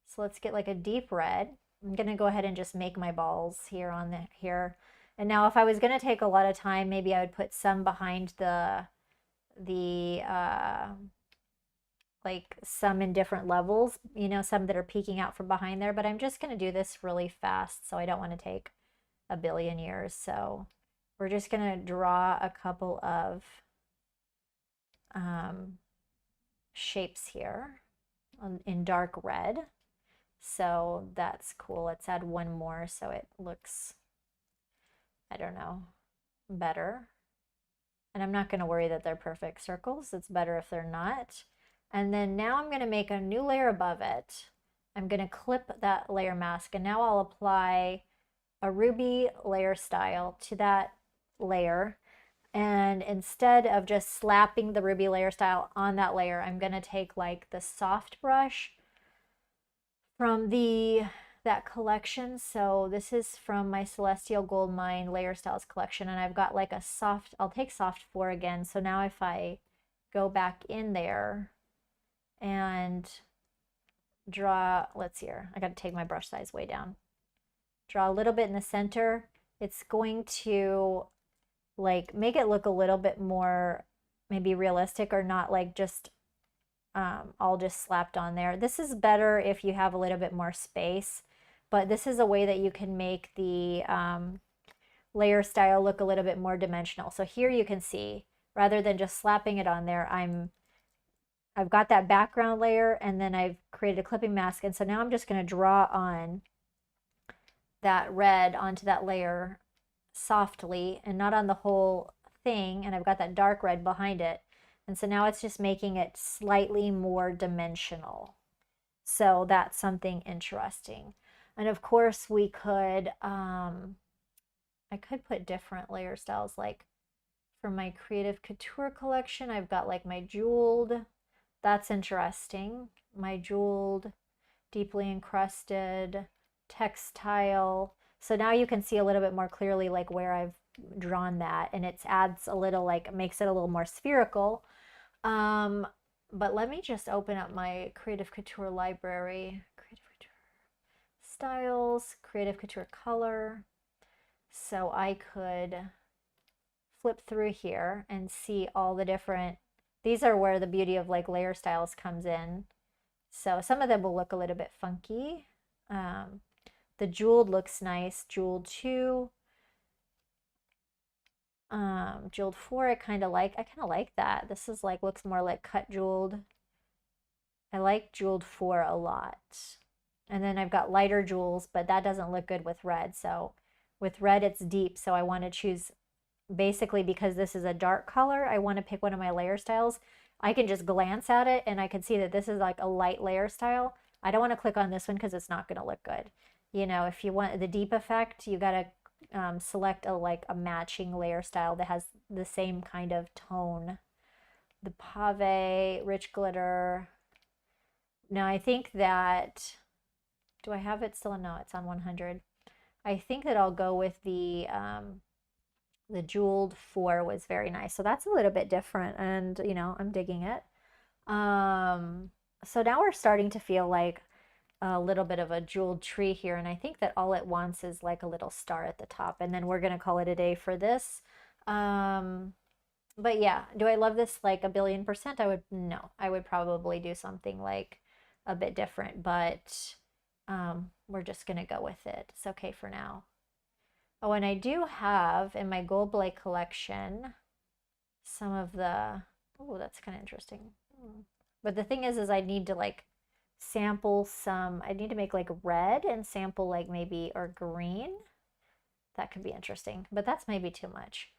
[SPEAKER 1] so let's get like a deep red. I'm gonna go ahead and just make my balls here on the here. And now if I was gonna take a lot of time, maybe I would put some behind the like some in different levels, you know, some that are peeking out from behind there, but I'm just gonna do this really fast, so I don't want to take a billion years. So we're just gonna draw a couple of shapes here in dark red. So that's cool. Let's add one more so it looks, I don't know, better. And I'm not going to worry that they're perfect circles. It's better if they're not. And then now I'm going to make a new layer above it. I'm going to clip that layer mask, and now I'll apply a ruby layer style to that layer. And instead of just slapping the ruby layer style on that layer, I'm going to take like the soft brush from that collection. So this is from my Celestial Gold Mine Layer Styles collection, and I've got like a soft, I'll take soft 4 again. So now if I go back in there and draw, let's see here, I got to take my brush size way down. Draw a little bit in the center. It's going to like make it look a little bit more maybe realistic, or not like just all just slapped on there. This is better if you have a little bit more space, but this is a way that you can make the layer style look a little bit more dimensional. So here you can see, rather than just slapping it on there, I've got that background layer, and then I've created a clipping mask, and so now I'm just going to draw on that red onto that layer softly and not on the whole thing, and I've got that dark red behind it. And so now it's just making it slightly more dimensional. So that's something interesting. And of course we could, I could put different layer styles. Like for my Creative Couture collection, I've got like my jeweled, that's interesting. My jeweled, deeply encrusted, textile. So now you can see a little bit more clearly like where I've drawn that, and it adds a little, like makes it a little more spherical. But let me just open up my Creative Couture library. Creative Couture styles, Creative Couture color. So I could flip through here and see all the different, these are where the beauty of like layer styles comes in. So some of them will look a little bit funky. The jeweled looks nice. Jeweled 2. Jeweled 4, I kind of like that. This is like, looks more like cut jeweled. I like jeweled 4 a lot. And then I've got lighter jewels, but that doesn't look good with red. So with red, it's deep. So I want to choose, basically because this is a dark color, I want to pick one of my layer styles. I can just glance at it and I can see that this is like a light layer style. I don't want to click on this one because it's not going to look good. You know, if you want the deep effect, you got to select a matching layer style that has the same kind of tone. The Pave, Rich Glitter. Now I think that, do I have it still? No, it's on 100. I think that I'll go with the jeweled 4 was very nice. So that's a little bit different, and you know, I'm digging it. So now we're starting to feel like a little bit of a jeweled tree here, and I think that all it wants is like a little star at the top, and then we're gonna call it a day for this. But yeah, do I love this like a billion%? No, I would probably do something like a bit different, but we're just gonna go with it. It's okay for now. Oh, and I do have in my Gold Blade collection some of the, oh, that's kind of interesting. But the thing is I need to like sample some, I need to make like red and sample like maybe, or green. That could be interesting, but that's maybe too much.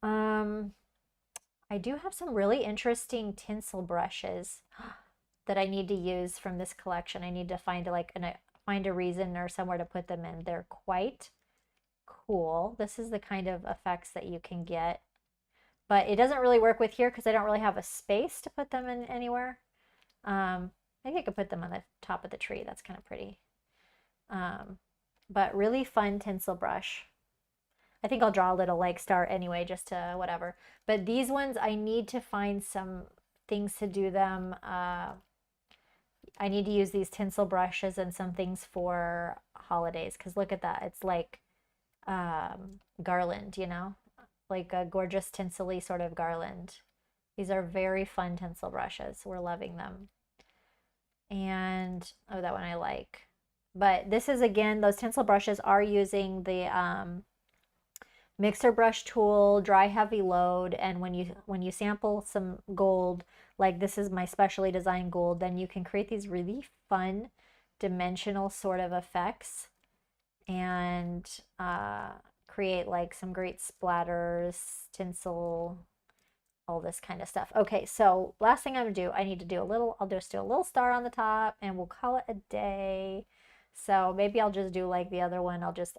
[SPEAKER 1] I do have some really interesting tinsel brushes that I need to use from this collection. I need to find find a reason or somewhere to put them in. They're quite cool. This is the kind of effects that you can get, but it doesn't really work with here because I don't really have a space to put them in anywhere. Maybe I could put them on the top of the tree. That's kind of pretty. But really fun tinsel brush. I think I'll draw a little like star anyway, just to whatever. But these ones, I need to find some things to do them. I need to use these tinsel brushes and some things for holidays, because look at that. It's like garland, you know, like a gorgeous tinsely sort of garland. These are very fun tinsel brushes. We're loving them. And oh, that one I like. But this is, again, those tinsel brushes are using the mixer brush tool, dry heavy load, and when you sample some gold, like this is my specially designed gold, then you can create these really fun dimensional sort of effects and create like some great splatters, tinsel, all this kind of stuff. Okay, so last thing I'm gonna do, I'll just do a little star on the top and we'll call it a day. So maybe I'll just do like the other one. I'll just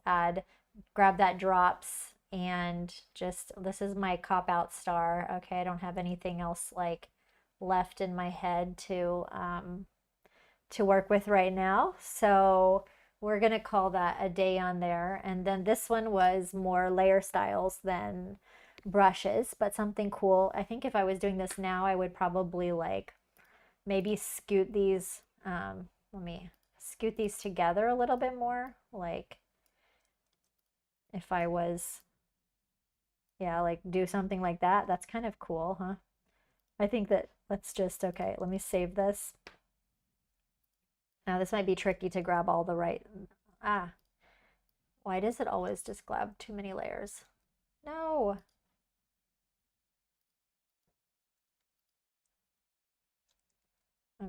[SPEAKER 1] grab that drops and just, this is my cop out star. Okay, I don't have anything else like left in my head to work with right now. So we're gonna call that a day on there. And then this one was more layer styles than brushes, but something cool. I think if I was doing this now, I would probably like maybe scoot these, let me scoot these together a little bit more. Like if I was, yeah, like do something like that. That's kind of cool, huh? I think that, okay, let me save this. Now this might be tricky to grab all the right, why does it always just grab too many layers? No.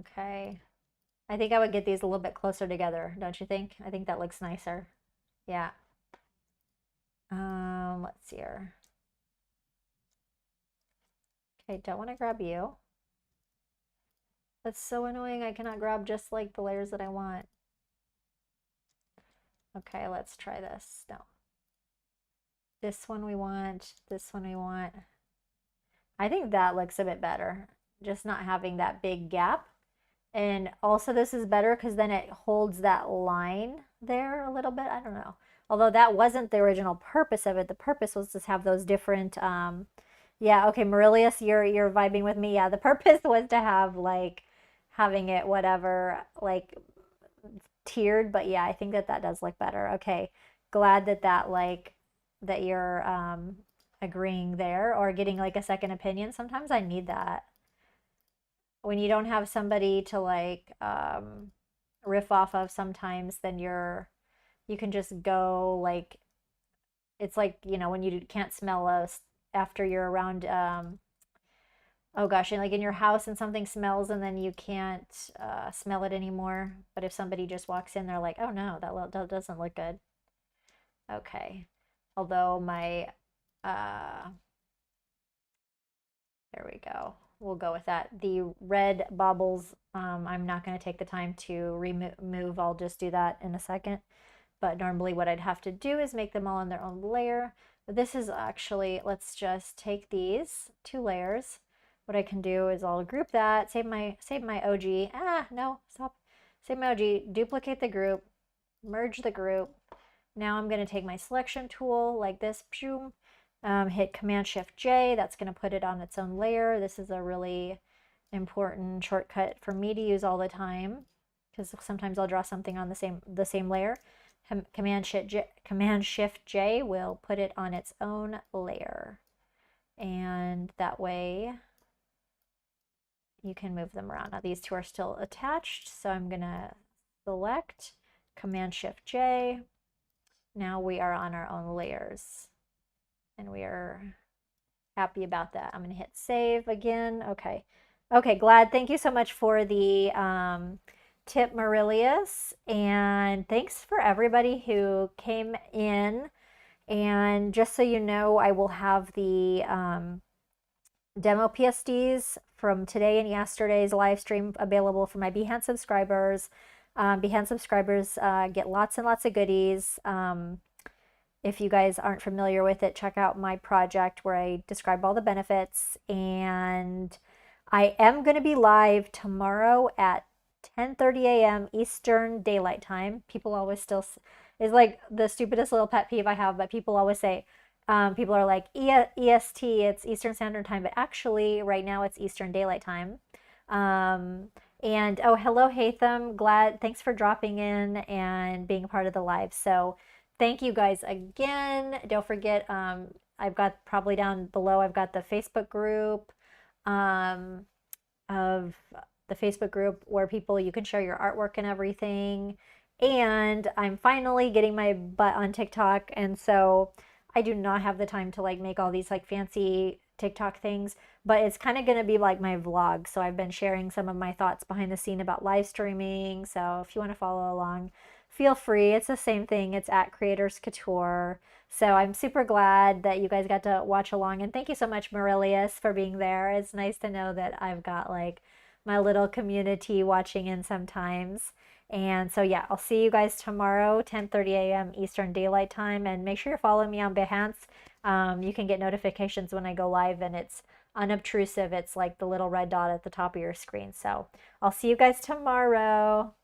[SPEAKER 1] Okay. I think I would get these a little bit closer together, don't you think? I think that looks nicer. Yeah. Let's see here. Okay, don't want to grab you. That's so annoying. I cannot grab just like the layers that I want. Okay, let's try this. No. This one we want. This one we want. I think that looks a bit better. Just not having that big gap. And also this is better because then it holds that line there a little bit. I don't know. Although that wasn't the original purpose of it. The purpose was to have those different, yeah, okay, Maurilius, you're vibing with me. Yeah, the purpose was to have like having it whatever, like tiered, but yeah, I think that that does look better. Okay, glad that that you're agreeing there or getting like a second opinion. Sometimes I need that when you don't have somebody to like riff off of. Sometimes then you can just go like, it's like, you know, when you can't smell after you're around oh gosh, and like in your house and something smells and then you can't smell it anymore. But if somebody just walks in, they're like, oh no, that doesn't look good. Okay. Although my, there we go. We'll go with that. The red baubles, I'm not going to take the time to remove. I'll just do that in a second. But normally what I'd have to do is make them all on their own layer. But this is actually, let's just take these 2 layers. What I can do is I'll group that, save my OG. No, stop. Save my OG, duplicate the group, merge the group. Now I'm going to take my selection tool like this, hit Command-Shift-J. That's going to put it on its own layer. This is a really important shortcut for me to use all the time because sometimes I'll draw something on the same layer. Command-Shift-J will put it on its own layer. And that way you can move them around. Now these 2 are still attached, so I'm going to select Command-Shift-J. Now we are on our own layers. And we are happy about that. I'm going to hit save again. Okay. Okay, Glad, thank you so much for the tip Maurilius, and thanks for everybody who came in. And just so you know, I will have the demo PSDs from today and yesterday's live stream available for my Behance subscribers. Behance subscribers get lots and lots of goodies. If you guys aren't familiar with it, check out my project where I describe all the benefits. And I am going to be live tomorrow at 10:30 a.m. Eastern Daylight Time. People always still, is like the stupidest little pet peeve I have, but people always say, people are like, EST, it's Eastern Standard Time, but actually right now it's Eastern Daylight Time. And oh, hello, Hatham. Thanks for dropping in and being a part of the live. So thank you guys again. Don't forget, I've got probably down below, I've got the Facebook group of the Facebook group where people, you can share your artwork and everything. And I'm finally getting my butt on TikTok. And so I do not have the time to like make all these like fancy TikTok things, but it's kind of going to be like my vlog. So I've been sharing some of my thoughts behind the scene about live streaming. So if you want to follow along, feel free. It's the same thing. It's at Creators Couture. So I'm super glad that you guys got to watch along. And thank you so much, Maurilius, for being there. It's nice to know that I've got like my little community watching in sometimes. And so yeah, I'll see you guys tomorrow, 10:30 a.m. Eastern Daylight Time. And make sure you're following me on Behance. You can get notifications when I go live, and it's unobtrusive. It's like the little red dot at the top of your screen. So I'll see you guys tomorrow.